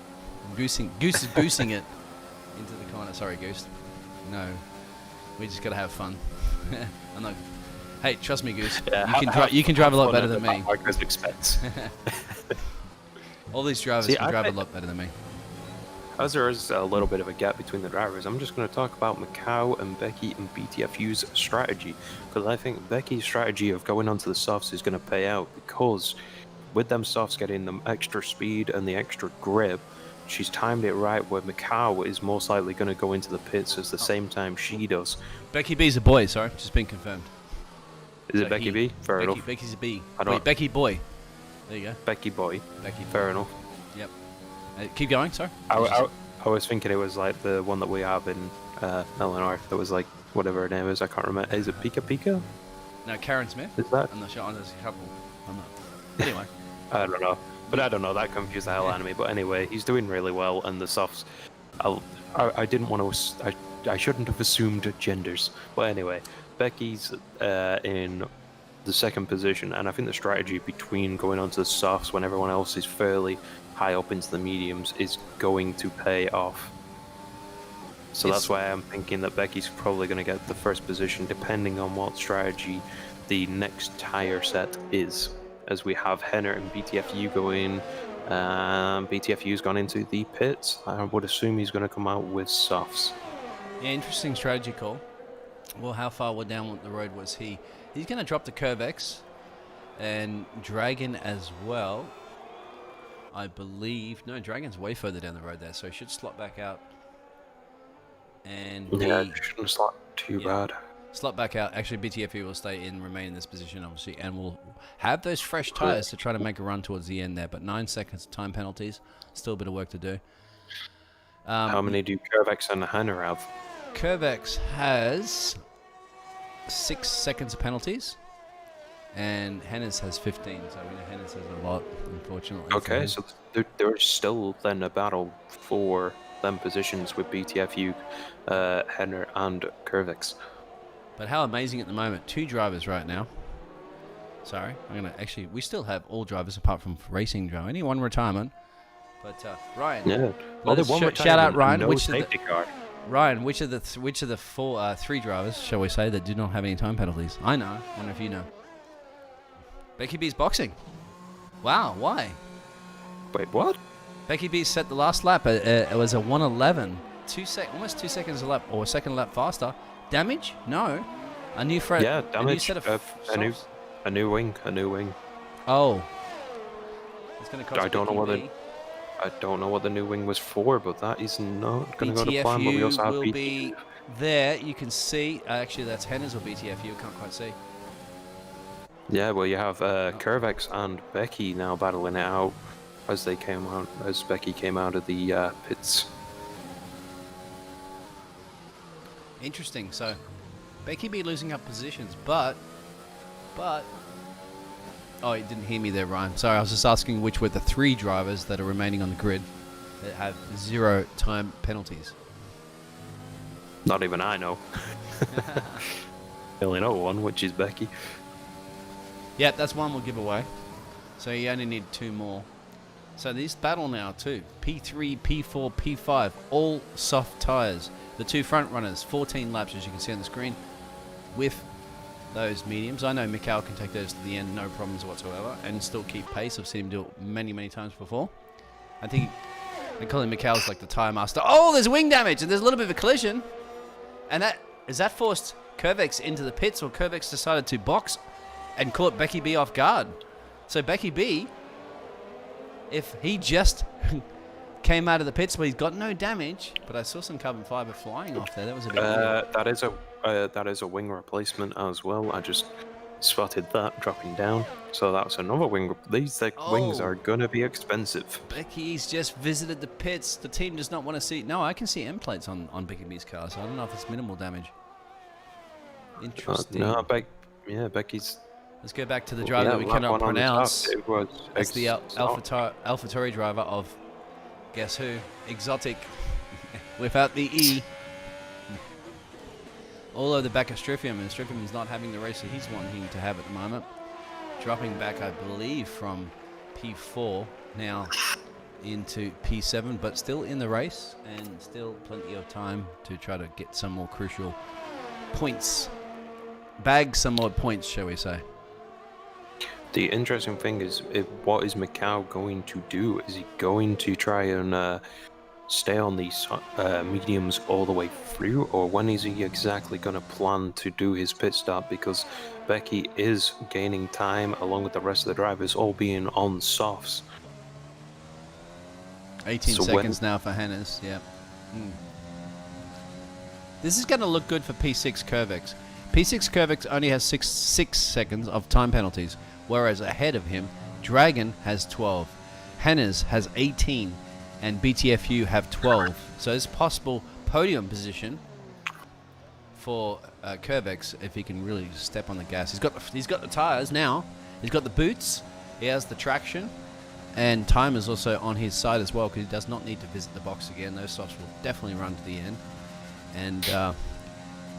Goose is goosing it into the corner. Sorry, Goose. No. We just got to have fun. I'm not. Hey, trust me, Goose. Yeah, you can drive a lot better than me. Expense. All these drivers can drive a lot better than me. as there is a little bit of a gap between the drivers, I'm just going to talk about Macau and Becky and BTFU's strategy, because I think Becky's strategy of going onto the softs is going to pay out, because with them softs getting the extra speed and the extra grip, she's timed it right where Macau is most likely going to go into the pits at the same time she does. Becky B's a boy, sorry, just been confirmed. Is So it Becky B? Fair enough. Becky's a B. I don't- Wait, Becky boy. There you go. Becky Boy. Becky boy. Fair enough. Yep. Keep going, sorry. I was thinking it was like the one that we have in Illinois that was like whatever her name is. I can't remember. Is it Pika Pika? No, Karen Smith. Is that? I'm not sure. There's a couple. I'm not. Anyway. I don't know. But I don't know. That confused the hell out of me. But anyway, he's doing really well, and the softs. I didn't want to. I shouldn't have assumed genders. But anyway, Becky's in the second position, and I think the strategy between going onto the softs when everyone else is fairly high up into the mediums is going to pay off. So that's why I'm thinking that Becky's probably going to get the first position, depending on what strategy the next tire set is. As we have Henner and BTFU going, BTFU's gone into the pits. I would assume he's going to come out with softs. Yeah, interesting strategy call. Well, how far down the road was he? He's going to drop the Curve X and Dragon as well. I believe. No, Dragon's way further down the road there, so he should slot back out. And yeah, it shouldn't slot too bad. Slot back out. Actually, BTFE will stay in, remain in this position, obviously, and we'll have those fresh tires to try to make a run towards the end there. But 9 seconds time penalties. Still a bit of work to do. How many do Curvex and Henner have? Curvex has 6 seconds of penalties. And Hennes has 15, so we know Hennes has a lot, unfortunately. Okay, so there's still then a battle for them positions with BTFU, Henner, and Curvex. But how amazing at the moment. 2 drivers right now. Sorry, we still have all drivers apart from racing driver. Only 1 retirement. But Ryan, yeah. Well, shout out Ryan. No which of the 3 drivers, shall we say, that do not have any time penalties? I know. I wonder if you know. Becky B's boxing. Wow, why? Wait, what? Becky B set the last lap. It was a 1:11. Almost 2 seconds a lap, or a second lap faster. Damage? No. A new front. Yeah, damage. A new set of a new wing. Oh. It's going to cost I don't know what the new wing was for, but that is not going to go to plan. But we also have will be there. You can see. Actually, that's Hennes or BTFU. Can't quite see. Yeah, well, you have Curvex and Becky now battling it out as Becky came out of the pits. Interesting. So, Becky be losing up positions, but. Oh, you didn't hear me there, Ryan. Sorry, I was just asking which were the 3 drivers that are remaining on the grid that have 0 time penalties. Not even I know. I only know one, which is Becky. Yeah, that's one we'll give away. So you only need 2 more. So this battle now too. P3, P4, P5, all soft tyres. The 2 front runners, 14 laps as you can see on the screen, with those mediums. I know Mikhail can take those to the end, no problems whatsoever, and still keep pace. I've seen him do it many, many times before. I think they call him Mikhail's like the tyre master. Oh, there's wing damage, and there's a little bit of a collision. And that forced Curvex into the pits, or Curvex decided to box and caught Becky B off guard. So Becky B, if he just came out of the pits, but he's got no damage. But I saw some carbon fiber flying off there. That was a bit weird. That is a wing replacement as well. I just spotted that dropping down. So that's another wing. These wings are gonna be expensive. Becky's just visited the pits. The team does not want to see. No, I can see M plates on Becky B's car, so I don't know if it's minimal damage. Interesting. Becky's. Let's go back to the driver that we cannot pronounce. It's the AlphaTauri driver of, guess who? Exotic, without the E. All over the back of Strifium, and Strifium is not having the race that he's wanting to have at the moment. Dropping back, I believe, from P4 now into P7, but still in the race, and still plenty of time to try to get some more crucial points. Bag some more points, shall we say. The interesting thing is, what is Macau going to do? Is he going to try and stay on these mediums all the way through, or when is he exactly going to plan to do his pit stop? Because Becky is gaining time along with the rest of the drivers, all being on softs. 18 So seconds now for Hannes. Yeah. This is going to look good for P6 Curvex. P6 Curvex only has 6 seconds of time penalties, whereas ahead of him, Dragon has 12, Hannes has 18, and BTFU have 12. So it's possible podium position for Curvex if he can really step on the gas. He's got the tires now. He's got the boots. He has the traction, and time is also on his side as well because he does not need to visit the box again. Those softs will definitely run to the end, and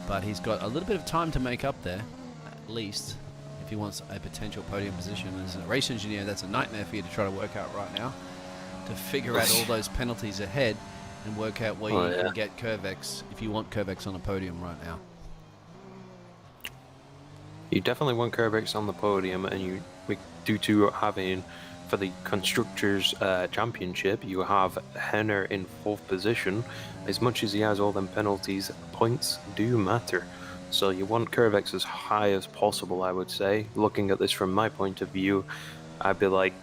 but he's got a little bit of time to make up there, at least, if he wants a potential podium position. As a race engineer, that's a nightmare for you to try to work out right now, to figure out all those penalties ahead and work out where you can get Curvex if you want Curvex on a podium right now. You definitely want Curvex on the podium, and due to having, for the Constructors' Championship, you have Henner in 4th position. As much as he has all them penalties, points do matter. So you want Curvex as high as possible, I would say. Looking at this from my point of view, I'd be like,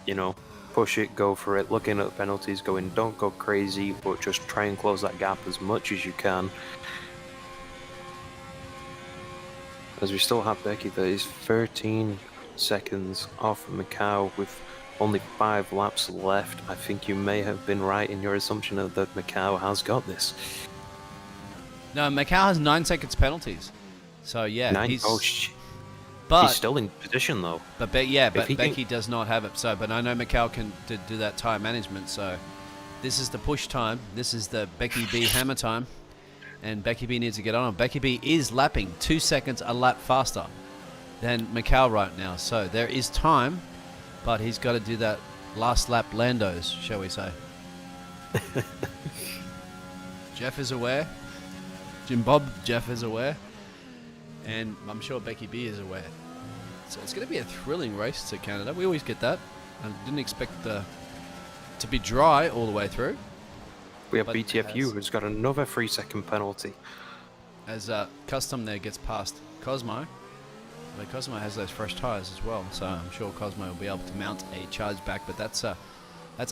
push it, go for it, looking at the penalties, going, don't go crazy, but just try and close that gap as much as you can. As we still have Becky that is 13 seconds off Macau with only 5 laps left. I think you may have been right in your assumption that Macau has got this. No, Macau has 9 seconds penalties. So yeah, he's still in position though. But Becky does not have it. So, but I know Macau can do that tire management. So this is the push time. This is the Becky B hammer time, and Becky B needs to get on. Becky B is lapping 2 seconds a lap faster than Macau right now. So there is time, but he's got to do that last lap Landos, shall we say. Jeff is aware. Jeff is aware. And I'm sure Becky B is aware. So it's going to be a thrilling race to Canada. We always get that. I didn't expect to be dry all the way through. We have BTFU who's got another 3-second penalty. As Custom there gets past Cosmo. But Cosmo has those fresh tyres as well. So I'm sure Cosmo will be able to mount a charge back. But that's out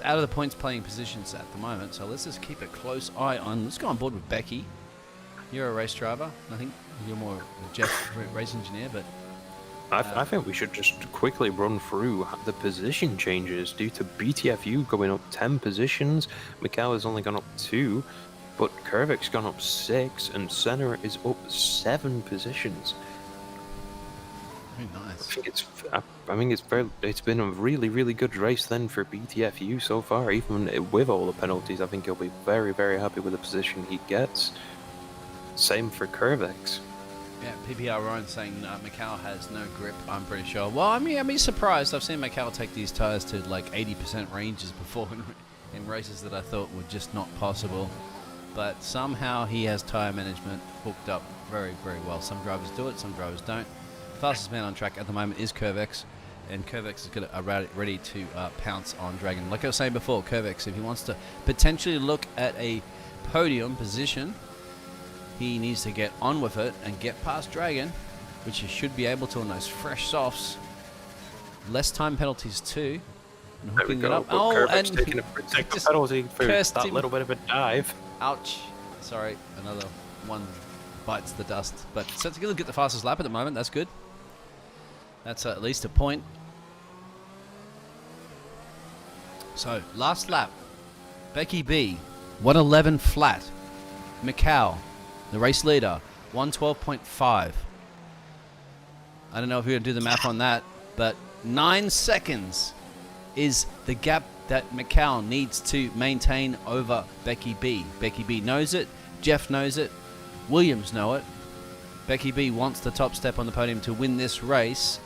of the points playing positions at the moment. So let's just keep a close eye on. Let's go on board with Becky. You're a race driver. I think you're more a Jeff race engineer, but I think we should just quickly run through the position changes due to BTFU going up 10 positions. Macau has only gone up 2, but Curvex gone up 6, and Senna is up 7 positions. Very nice. It's been a really, really good race then for BTFU so far. Even with all the penalties, I think he'll be very, very happy with the position he gets. Same for Curvex. Yeah, PPR Ryan saying Macau has no grip, I'm pretty sure. Well, I mean, I'd be surprised. I've seen Macau take these tyres to like 80% ranges before in races that I thought were just not possible. But somehow he has tyre management hooked up very, very well. Some drivers do it, some drivers don't. The fastest man on track at the moment is Curvex, and Curvex is ready to pounce on Dragon. Like I was saying before, Curvex, if he wants to potentially look at a podium position, he needs to get on with it and get past Dragon, which he should be able to on those fresh softs. Less time penalties too. And hooking it up. Oh, and taking a penalty for that little bit of a dive. Ouch. Sorry, another one bites the dust. But so to get the fastest lap at the moment, that's good. That's at least a point. So, last lap. Becky B, 111 flat. Macau, the race leader, 112.5. I don't know if you're going to do the math on that, but 9 seconds is the gap that Macau needs to maintain over Becky B. Becky B knows it. Jeff knows it. Williams know it. Becky B wants the top step on the podium to win this race.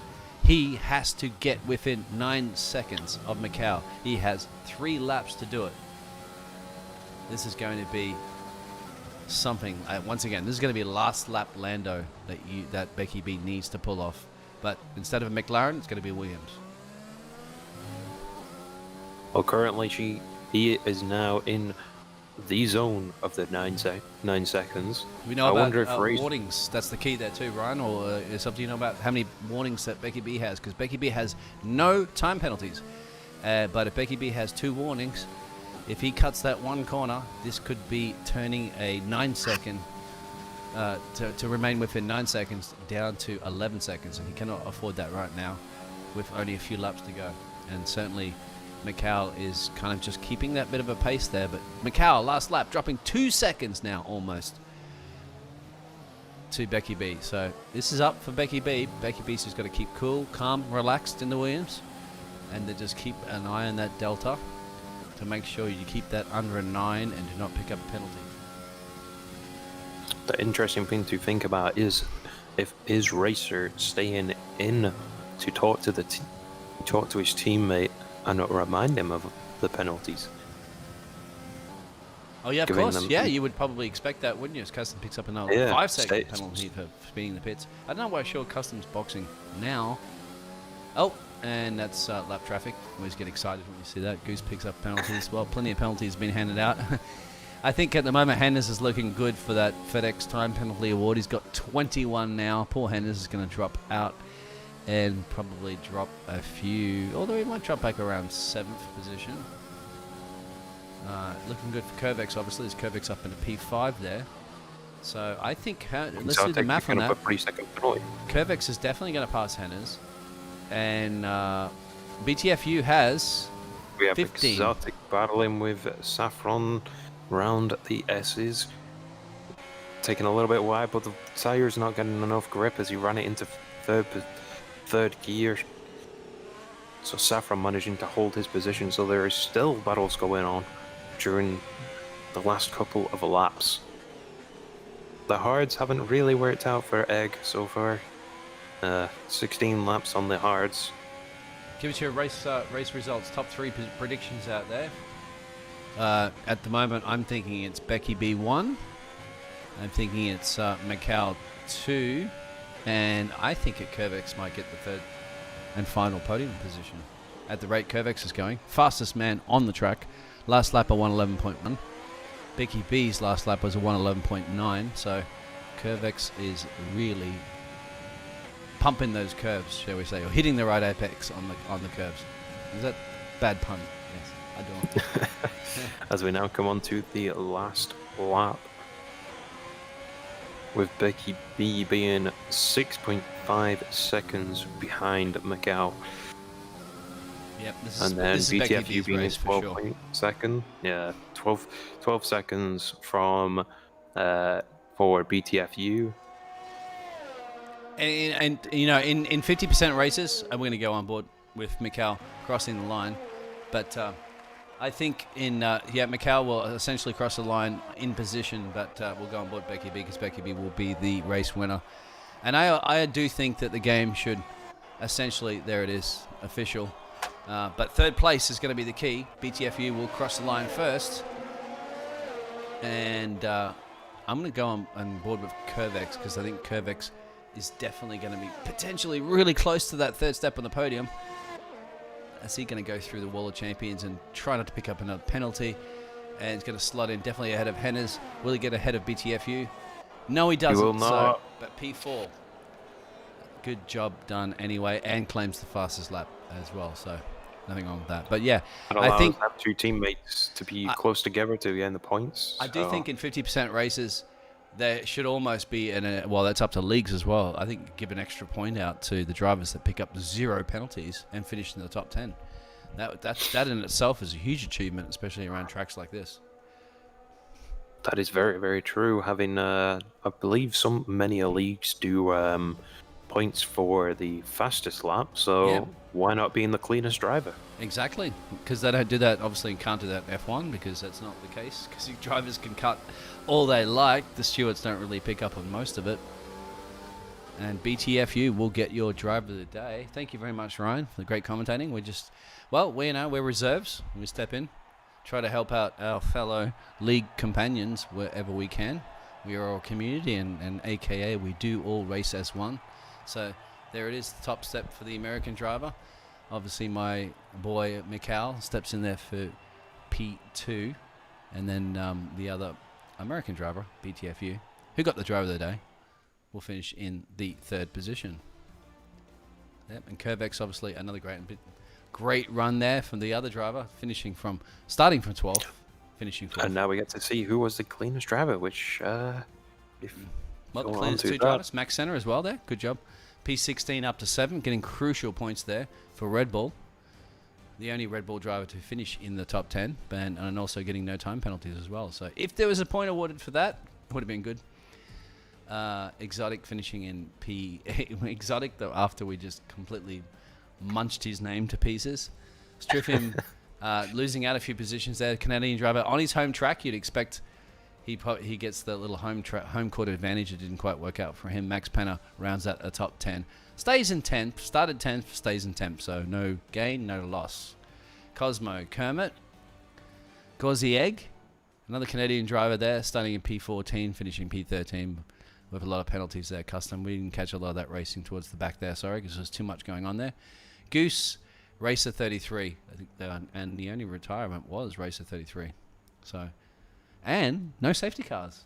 He has to get within 9 seconds of Macau. He has 3 laps to do it. This is going to be something. Once again, this is going to be last lap Lando that Becky B needs to pull off. But instead of a McLaren, it's going to be Williams. Well, currently he is now in the zone of the 9 seconds. We know I about wonder if race. warnings. That's the key there too, Ryan. Or is something you know about how many warnings that Becky B has? Because Becky B has no time penalties. But if Becky B has 2 warnings, if he cuts that one corner, this could be turning a 9-second to remain within 9 seconds down to 11 seconds, and he cannot afford that right now with only a few laps to go. And certainly Macau is kind of just keeping that bit of a pace there, but Macau last lap dropping 2 seconds now almost to Becky B. So this is up for Becky B. Becky B's just got to keep cool, calm, relaxed in the Williams, and to just keep an eye on that delta to make sure you keep that under a 9 and do not pick up a penalty. The interesting thing to think about is if is Racer staying in to talk to talk to his teammate and remind him of the penalties. Oh yeah, of course. Yeah, you would probably expect that, wouldn't you? As Custom picks up another 5-second penalty for speeding the pits. I don't know why sure Custom's boxing now. Oh, and that's lap traffic. Always get excited when you see that. Goose picks up penalties. Well, plenty of penalties been handed out. I think at the moment Hennes is looking good for that FedEx time penalty award. He's got 21 now. Poor Hennes is going to drop out and probably drop a few, although he might drop back around 7th position. Looking good for Curvex, obviously. There's Curvex up into P5 there. So I think, let's do the math on that. Curvex is definitely going to pass Hennes. And BTFU has 15. We have Exotic battling with Saffron round the S's. Taking a little bit wide, but the tire's not getting enough grip as he ran it into third gear. So Saffron managing to hold his position, so there is still battles going on during the last couple of laps. The hards haven't really worked out for Egg so far. 16 laps on the hards. Give us your race results, top 3 predictions out there. At the moment, I'm thinking it's Becky B 1. I'm thinking it's Macau 2. And I think Curvex might get the 3rd and final podium position. At the rate Curvex is going. Fastest man on the track. Last lap a 111.1. Becky B's last lap was a 111.9. So Curvex is really pumping those curves, shall we say, or hitting the right apex on the curves. Is that bad pun? Yes, I don't. As we now come on to the last lap, with Becky B being 6.5 seconds behind Macau. Yep, and then BTFU being 12 sure. second. Yeah, 12 seconds from for BTFU. And you know, in 50% races, I'm going to go on board with Macau crossing the line. But I think Macau will essentially cross the line in position, but we'll go on board Becky B because Becky B will be the race winner. And I do think that the game should essentially, there it is, official. But 3rd place is going to be the key. BTFU will cross the line first. And I'm going to go on board with Curvex because I think Curvex is definitely going to be potentially really close to that 3rd step on the podium. Is he going to go through the wall of champions and try not to pick up another penalty? And he's going to slot in definitely ahead of Hennes. Will he get ahead of BTFU? No, he doesn't. He will not. But P4. Good job done anyway, and claims the fastest lap as well. So nothing wrong with that. But yeah, I think have 2 teammates to be close together to the end of the points. I do think in 50% races, there should almost be, well, that's up to leagues as well. I think give an extra point out to the drivers that pick up 0 penalties and finish in the top 10. That in itself is a huge achievement, especially around tracks like this. That is very, very true. Having, I believe many leagues do points for the fastest lap, so why not being the cleanest driver? Exactly, because they don't do that, obviously can't do that in F1 because that's not the case, because drivers can cut all they like. The stewards don't really pick up on most of it. And BTFU will get your driver of the day. Thank you very much, Ryan, for the great commentating. We're reserves. We step in, try to help out our fellow league companions wherever we can. We are a community, and AKA we do all race as one. So there it is, the top step for the American driver. Obviously, my boy Mikal steps in there for P2. And then the other American driver, BTFU, who got the driver of the day, will finish in the 3rd position. Yep, and Curvex, obviously, another great run there from the other driver, starting from 12th, finishing 4th. And now we get to see who was the cleanest driver, which, Well, the cleanest 2 drivers, Max Center as well there. Good job. P16 up to 7, getting crucial points there for Red Bull. The only Red Bull driver to finish in the top 10, and also getting no time penalties as well. So if there was a point awarded for that, it would have been good. Exotic finishing in P. Exotic, though, after we just completely munched his name to pieces. Striffim losing out a few positions there. Canadian driver on his home track, you'd expect he gets the little home court advantage. It didn't quite work out for him. Max Penner rounds out a top 10. Stays in 10th. Started 10th, stays in 10th. So no gain, no loss. Cosmo Kermit. Gauzy Egg. Another Canadian driver there, starting in P14, finishing P13 with a lot of penalties there. Custom. We didn't catch a lot of that racing towards the back there, sorry, because there's too much going on there. Goose, Racer 33. I think and the only retirement was Racer 33. So, and no safety cars.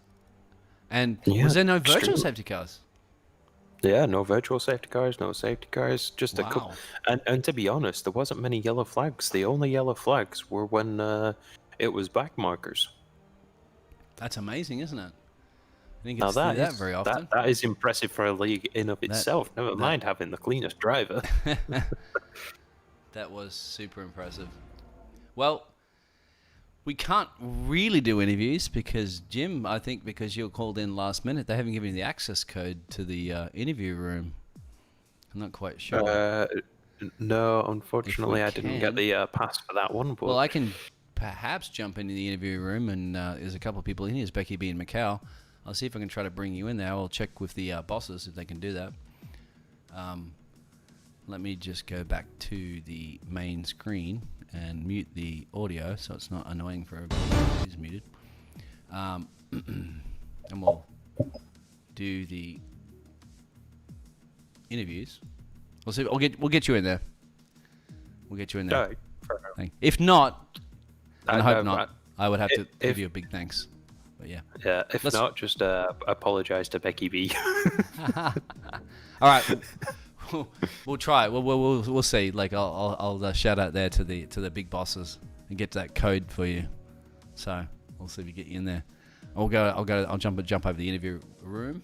And was there no virtual safety cars? Yeah, no virtual safety cars, no safety cars, just a couple. And to be honest, there wasn't many yellow flags. The only yellow flags were when it was back markers. That's amazing, isn't it? I think it's that very often. That is impressive for a league in of itself. Never mind having the cleanest driver. That was super impressive. Well, we can't really do interviews because, Jim, I think because you were called in last minute, they haven't given you the access code to the interview room. I'm not quite sure. No, unfortunately, I didn't get the pass for that one. But... Well, I can perhaps jump into the interview room, and there's a couple of people in here. There's Becky B and Macau. I'll see if I can try to bring you in there. I'll check with the bosses if they can do that. Let me just go back to the main screen and mute the audio so it's not annoying for everybody. It's muted. And we'll do the interviews. We'll see. We'll get you in there. We'll get you in there. If not, and I hope not, I would have to give you a big thanks. But yeah. Yeah. If not, just apologize to Becky B. All right. We'll try. We'll see. Like I'll shout out there to the big bosses and get that code for you. So we'll see if we get you in there. I'll jump over the interview room.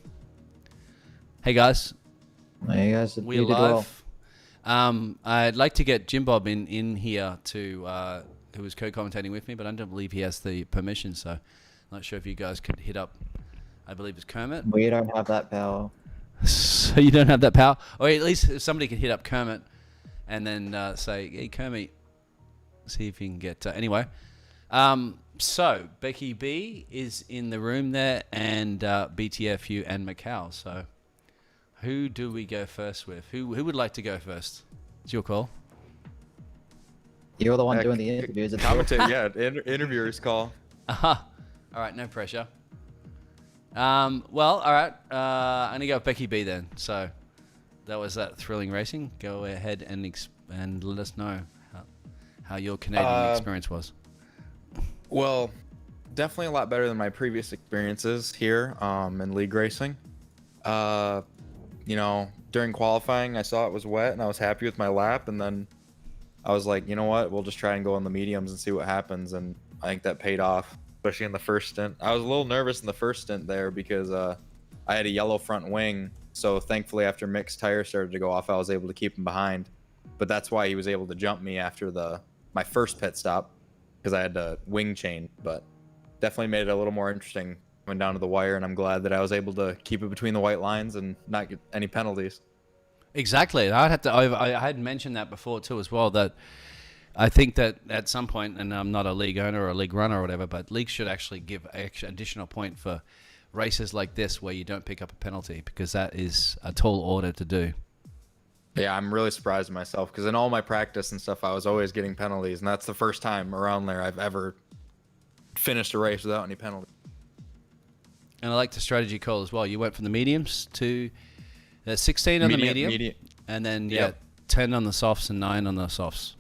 Hey guys. Hey guys. We're live. Well. I'd like to get Jim Bob in here to who was co-commentating with me, but I don't believe he has the permission. So I'm not sure if you guys could hit up. I believe it's Kermit. We don't have that power. So you don't have that power, or at least if somebody could hit up Kermit and then say, "Hey Kermit," see if you can get. Anyway, so Becky B is in the room there, and BTFU and Macau. So who do we go first with? Who would like to go first? It's your call. You're the one doing the interviews. Interviewer's call. All right, no pressure. Well, all right. I'm gonna go with Becky B then. So that was that thrilling racing. Go ahead and let us know how your Canadian experience was. Well, definitely a lot better than my previous experiences here in league racing. During qualifying, I saw it was wet and I was happy with my lap, and then I was like, you know what? We'll just try and go on the mediums and see what happens, and I think that paid off. Especially in the first stint. I was a little nervous in the first stint there because I had a yellow front wing. So thankfully, after Mick's tire started to go off, I was able to keep him behind. But that's why he was able to jump me after my first pit stop, because I had to wing chain. But definitely made it a little more interesting coming down to the wire, and I'm glad that I was able to keep it between the white lines and not get any penalties. Exactly. I had mentioned that before too as well, that I think that at some point, and I'm not a league owner or a league runner or whatever, but leagues should actually give an additional point for races like this where you don't pick up a penalty, because that is a tall order to do. Yeah, I'm really surprised at myself, because in all my practice and stuff, I was always getting penalties, and that's the first time around there I've ever finished a race without any penalty. And I like the strategy call as well. You went from the mediums to 16 on the medium, and then 10 on the softs and 9 on the softs.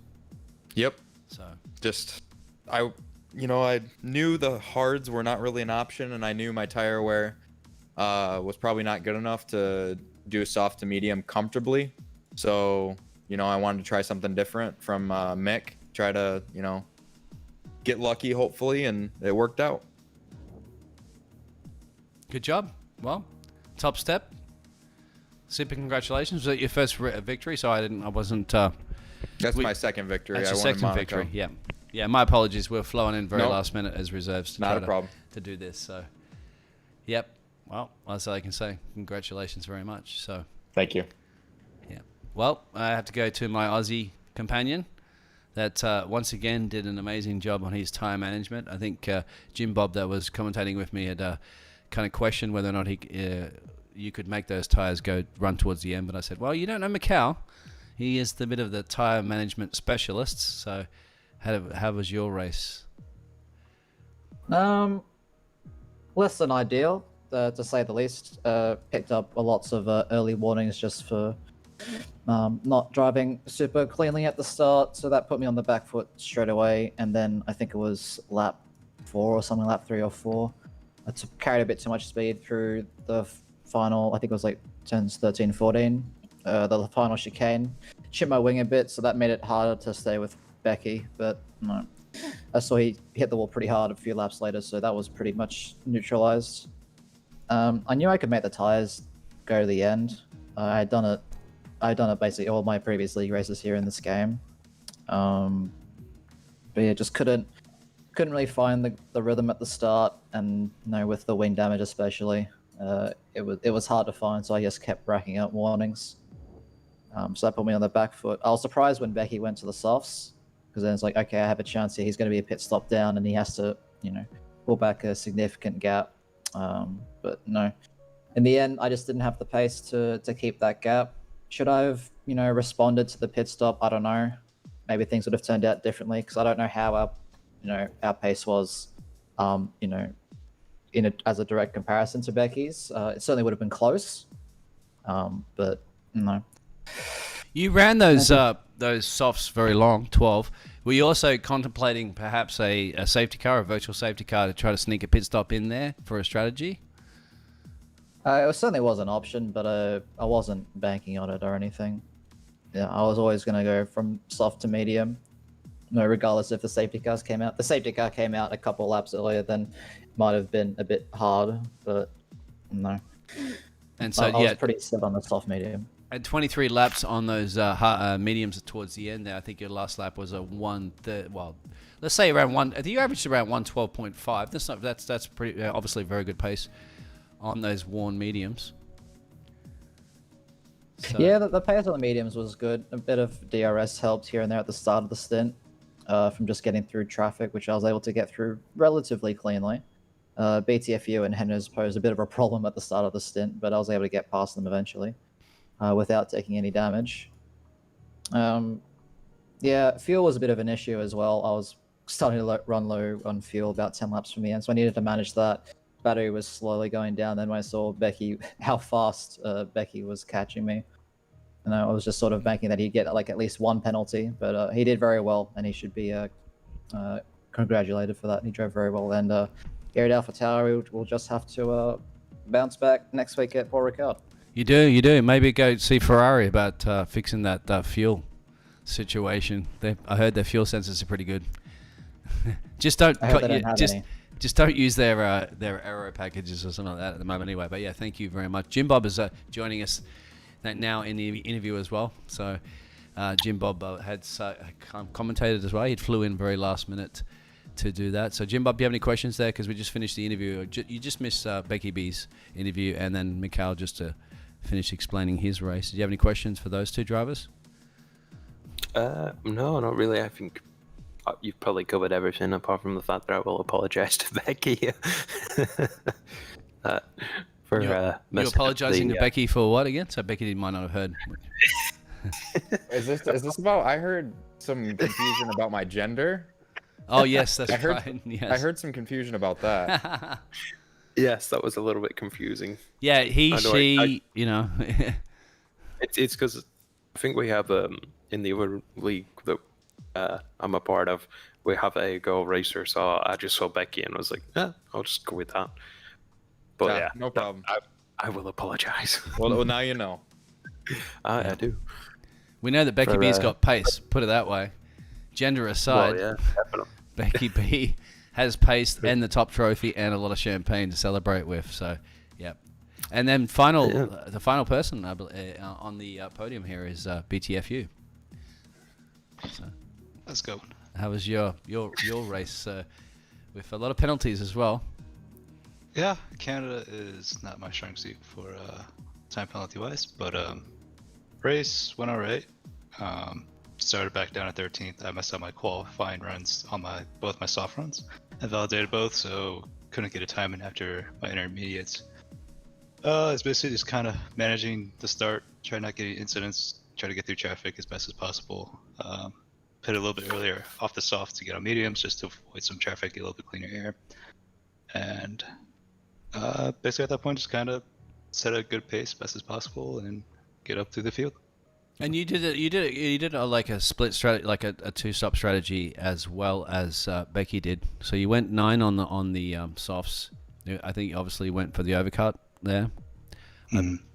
Yep. So just I you know, I knew the hards were not really an option, and I knew my tire wear was probably not good enough to do soft to medium comfortably. So, you know, I wanted to try something different from Mick. Try to, you know, get lucky, hopefully, and it worked out. Good job. Well, top step. Super congratulations. Was that your first victory? So I wasn't. That's my second victory. That's I your won in second Monaco. victory. Yeah. Yeah, my apologies. We're flowing in very Nope. last minute as reserves to Not try a problem. to do this. So, yep. Well, that's all I can say. Congratulations very much. So, Thank you. yeah. Well, I have to go to my Aussie companion that once again did an amazing job on his tire management. I think Jim Bob that was commentating with me had kind of questioned whether or not you could make those tires run towards the end. But I said, well, you don't know Macau. He is the bit of the tire management specialist. So how was your race? Less than ideal, to say the least. Picked up lots of early warnings just for not driving super cleanly at the start, so that put me on the back foot straight away. And then I think it was lap 4 or something, lap 3 or 4. I carried a bit too much speed through the final. I think it was like turns 13, 14. The final chicane chipped my wing a bit, so that made it harder to stay with Becky. But no, I saw he hit the wall pretty hard a few laps later, so that was pretty much neutralized. I knew I could make the tires go to the end. I had done it basically all my previous league races here in this game. But yeah, just couldn't really find the rhythm at the start, and with the wing damage especially, it was hard to find. So I just kept racking up warnings. So that put me on the back foot. I was surprised when Becky went to the softs, because then it's like, okay, I have a chance here. He's going to be a pit stop down, and he has to pull back a significant gap. But no, in the end, I just didn't have the pace to keep that gap. Should I have, responded to the pit stop? I don't know. Maybe things would have turned out differently, because I don't know how our pace was, as a direct comparison to Becky's. It certainly would have been close, but no. You ran those softs very long, 12. Were you also contemplating perhaps a safety car, a virtual safety car, to try to sneak a pit stop in there for a strategy? It certainly was an option, but I wasn't banking on it or anything. Yeah, I was always going to go from soft to medium, regardless if the safety cars came out. The safety car came out a couple laps earlier, then it might have been a bit hard, but no. And so I was pretty set on the soft medium. At 23 laps on those mediums towards the end there, I think your last lap was a 1:30. Well, let's say around one. I think you averaged around 1:12.5. That's pretty obviously a very good pace on those worn mediums. So. Yeah, the pace on the mediums was good. A bit of DRS helped here and there at the start of the stint, from just getting through traffic, which I was able to get through relatively cleanly. BTFU and Hennes posed a bit of a problem at the start of the stint, but I was able to get past them eventually. Without taking any damage. Yeah, fuel was a bit of an issue as well. I was starting to run low on fuel about 10 laps from the end, so I needed to manage that. Battery was slowly going down. Then when I saw Becky, how fast Becky was catching me, and I was just sort of banking that he'd get like at least one penalty, but he did very well, and he should be congratulated for that. He drove very well, and here at AlphaTauri, we'll just have to bounce back next week at Paul Ricard. You do. Maybe go see Ferrari about fixing that fuel situation. I heard their fuel sensors are pretty good. Just don't use their aero packages or something like that at the moment anyway. But yeah, thank you very much. Jim Bob is joining us now in the interview as well. So Jim Bob had commentated as well. He flew in very last minute to do that. So Jim Bob, do you have any questions there? Because we just finished the interview. You just missed Becky B's interview, and then Mikhail just to finish explaining his race. Do you have any questions for those two drivers? No, not really. I think you've probably covered everything apart from the fact that I will apologise to Becky. You're apologising to Becky for what again? So Becky might not have heard. Is this about? I heard some confusion about my gender. Oh yes, that's right. Yes. I heard some confusion about that. Yes, that was a little bit confusing. Yeah, she. It's because I think we have in the other league that I'm a part of, we have a Go racer, so I just saw Becky and was like, I'll just go with that. But yeah, no problem. I will apologize. Well, now you know. I do. We know that Becky For, B's got pace. Put it that way. Gender aside, Well, yeah, definitely. Becky B has pace and the top trophy and a lot of champagne to celebrate with. So, yeah. And then the final person on the podium here is BTFU. So, Let's go. how was your race with a lot of penalties as well? Yeah, Canada is not my strong suit for time penalty wise, but race went alright. Started back down at 13th. I messed up my qualifying runs on both my soft runs. I validated both, so couldn't get a time in after my intermediates. It's basically just kind of managing the start, try not getting incidents, try to get through traffic as best as possible. Pit a little bit earlier off the soft to get on mediums just to avoid some traffic, get a little bit cleaner air. And basically at that point, just kind of set a good pace best as possible and get up through the field. And you did like a split strategy, like a two-stop strategy as well as Becky did. So you went 9 on the softs. I think you obviously went for the overcut there.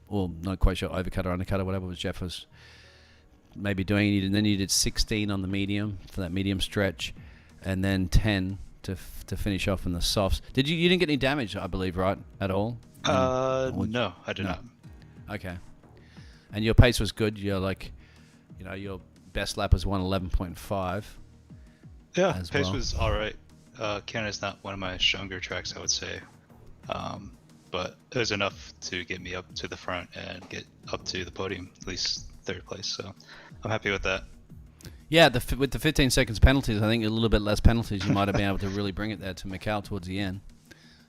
Well, not quite sure, overcut or undercut or whatever was Jeff was maybe doing. And then you did 16 on the medium for that medium stretch, and then 10 to finish off in the softs. You didn't get any damage, I believe, right, at all? No, I did not. Okay. And your pace was good. You're like, your best lap was 1:11.5. Yeah, as pace well. was all right. Canada's not one of my stronger tracks, I would say, but it was enough to get me up to the front and get up to the podium, at least third place. So I'm happy with that. Yeah, with the 15 seconds penalties, I think a little bit less penalties, you might have been able to really bring it there to Macau towards the end,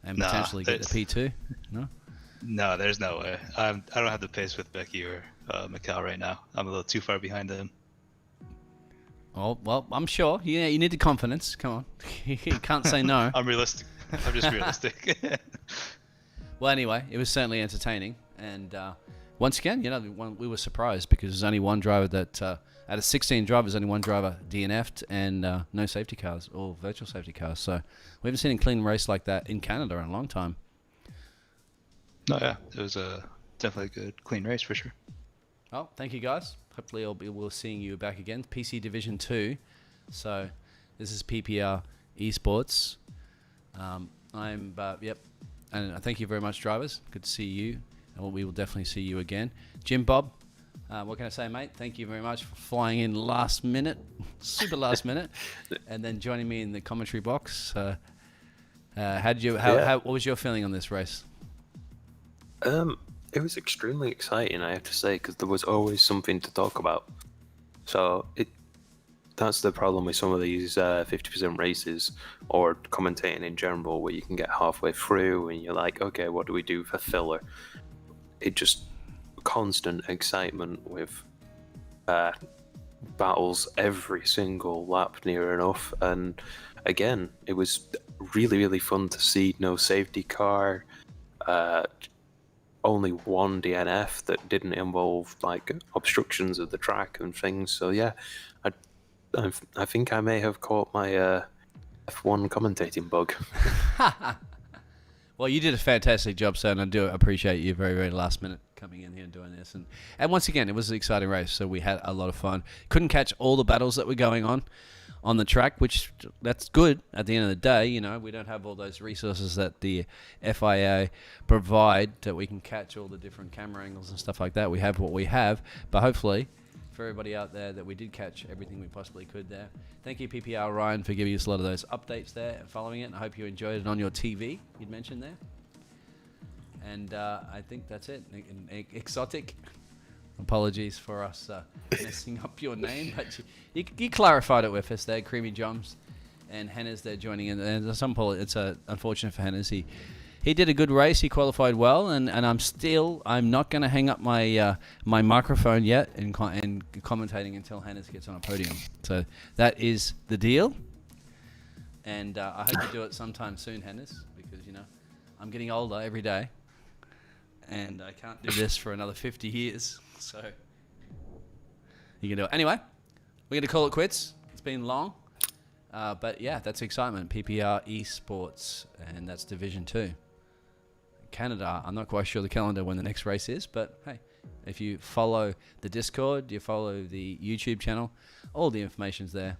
and potentially get the P2. No. No, there's no way. I don't have the pace with Becky or Macau right now. I'm a little too far behind them. Oh, well, I'm sure. Yeah, you need the confidence. Come on. You can't say no. I'm realistic. I'm just realistic. Well, anyway, it was certainly entertaining. And once again, we were surprised because there's only one driver that, out of 16 drivers, only one driver DNF'd and no safety cars or virtual safety cars. So we haven't seen a clean race like that in Canada in a long time. No, yeah, it was definitely a good, clean race for sure. Oh, thank you guys. Hopefully we'll seeing you back again. PC Division 2. So this is PPR Esports. Yep. And thank you very much, drivers. Good to see you. And we will definitely see you again. Jim Bob, what can I say, mate? Thank you very much for flying in last minute, super last minute, and then joining me in the commentary box. What was your feeling on this race? It was extremely exciting, I have to say, because there was always something to talk about. So that's the problem with some of these 50% races or commentating in general, where you can get halfway through and you're like, okay, what do we do for filler? It just constant excitement with battles every single lap near enough. And again, it was really, really fun to see no safety car. Only one DNF that didn't involve like obstructions of the track and things. So yeah, I think I may have caught my F1 commentating bug. Well, you did a fantastic job, sir, and I do appreciate you very, very last minute coming in here and doing this. And once again, it was an exciting race, so we had a lot of fun. Couldn't catch all the battles that were going on the track, which that's good at the end of the day. We don't have all those resources that the FIA provide that we can catch all the different camera angles and stuff like that. We have what we have, but hopefully for everybody out there that we did catch everything we possibly could there. Thank you, PPR Ryan, for giving us a lot of those updates there and following it. And I hope you enjoyed it on your TV you'd mentioned there. And I think that's it. Exotic. Apologies for us messing up your name, but you clarified it with us there. Creamy Joms and Hennes there joining in. And at some point, it's unfortunate for Hennes. He did a good race. He qualified well, and I'm not going to hang up my my microphone yet and commentating until Hennes gets on a podium. So that is the deal. And I hope to do it sometime soon, Hennes, because I'm getting older every day, and I can't do this for another 50 years. So you can do it. Anyway, we're going to call it quits. It's been long. But yeah, that's excitement. PPR Esports, and that's Division 2. Canada, I'm not quite sure the calendar when the next race is, but hey, if you follow the Discord, you follow the YouTube channel, all the information's there.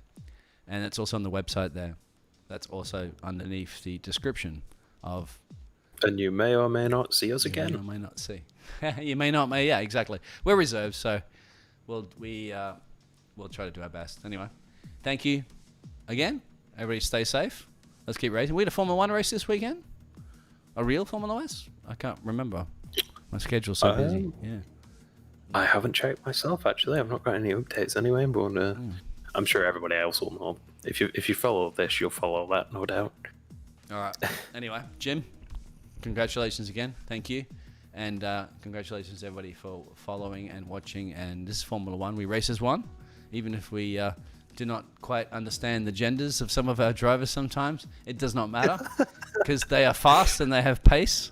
And it's also on the website there. That's also underneath the description of... And you may or may not see us You again. may or may not see. You may not, yeah, exactly. We're reserved, so we'll try to do our best. Anyway, thank you again. Everybody stay safe. Let's keep racing. We had a Formula 1 race this weekend? A real Formula S? I can't remember. My schedule's so busy. Yeah. I haven't checked myself, actually. I've not got any updates anyway, but I'm sure everybody else will know. If you follow this, you'll follow that, no doubt. All right. Anyway, Jim, congratulations again. Thank you. And congratulations, everybody, for following and watching. And this is Formula 1. We race as one, even if we do not quite understand the genders of some of our drivers sometimes. It does not matter because they are fast and they have pace.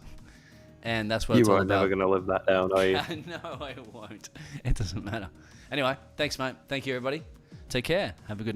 And that's what it's all You are about. never going to live that down, are you? No, I won't. It doesn't matter. Anyway, thanks, mate. Thank you, everybody. Take care. Have a good night.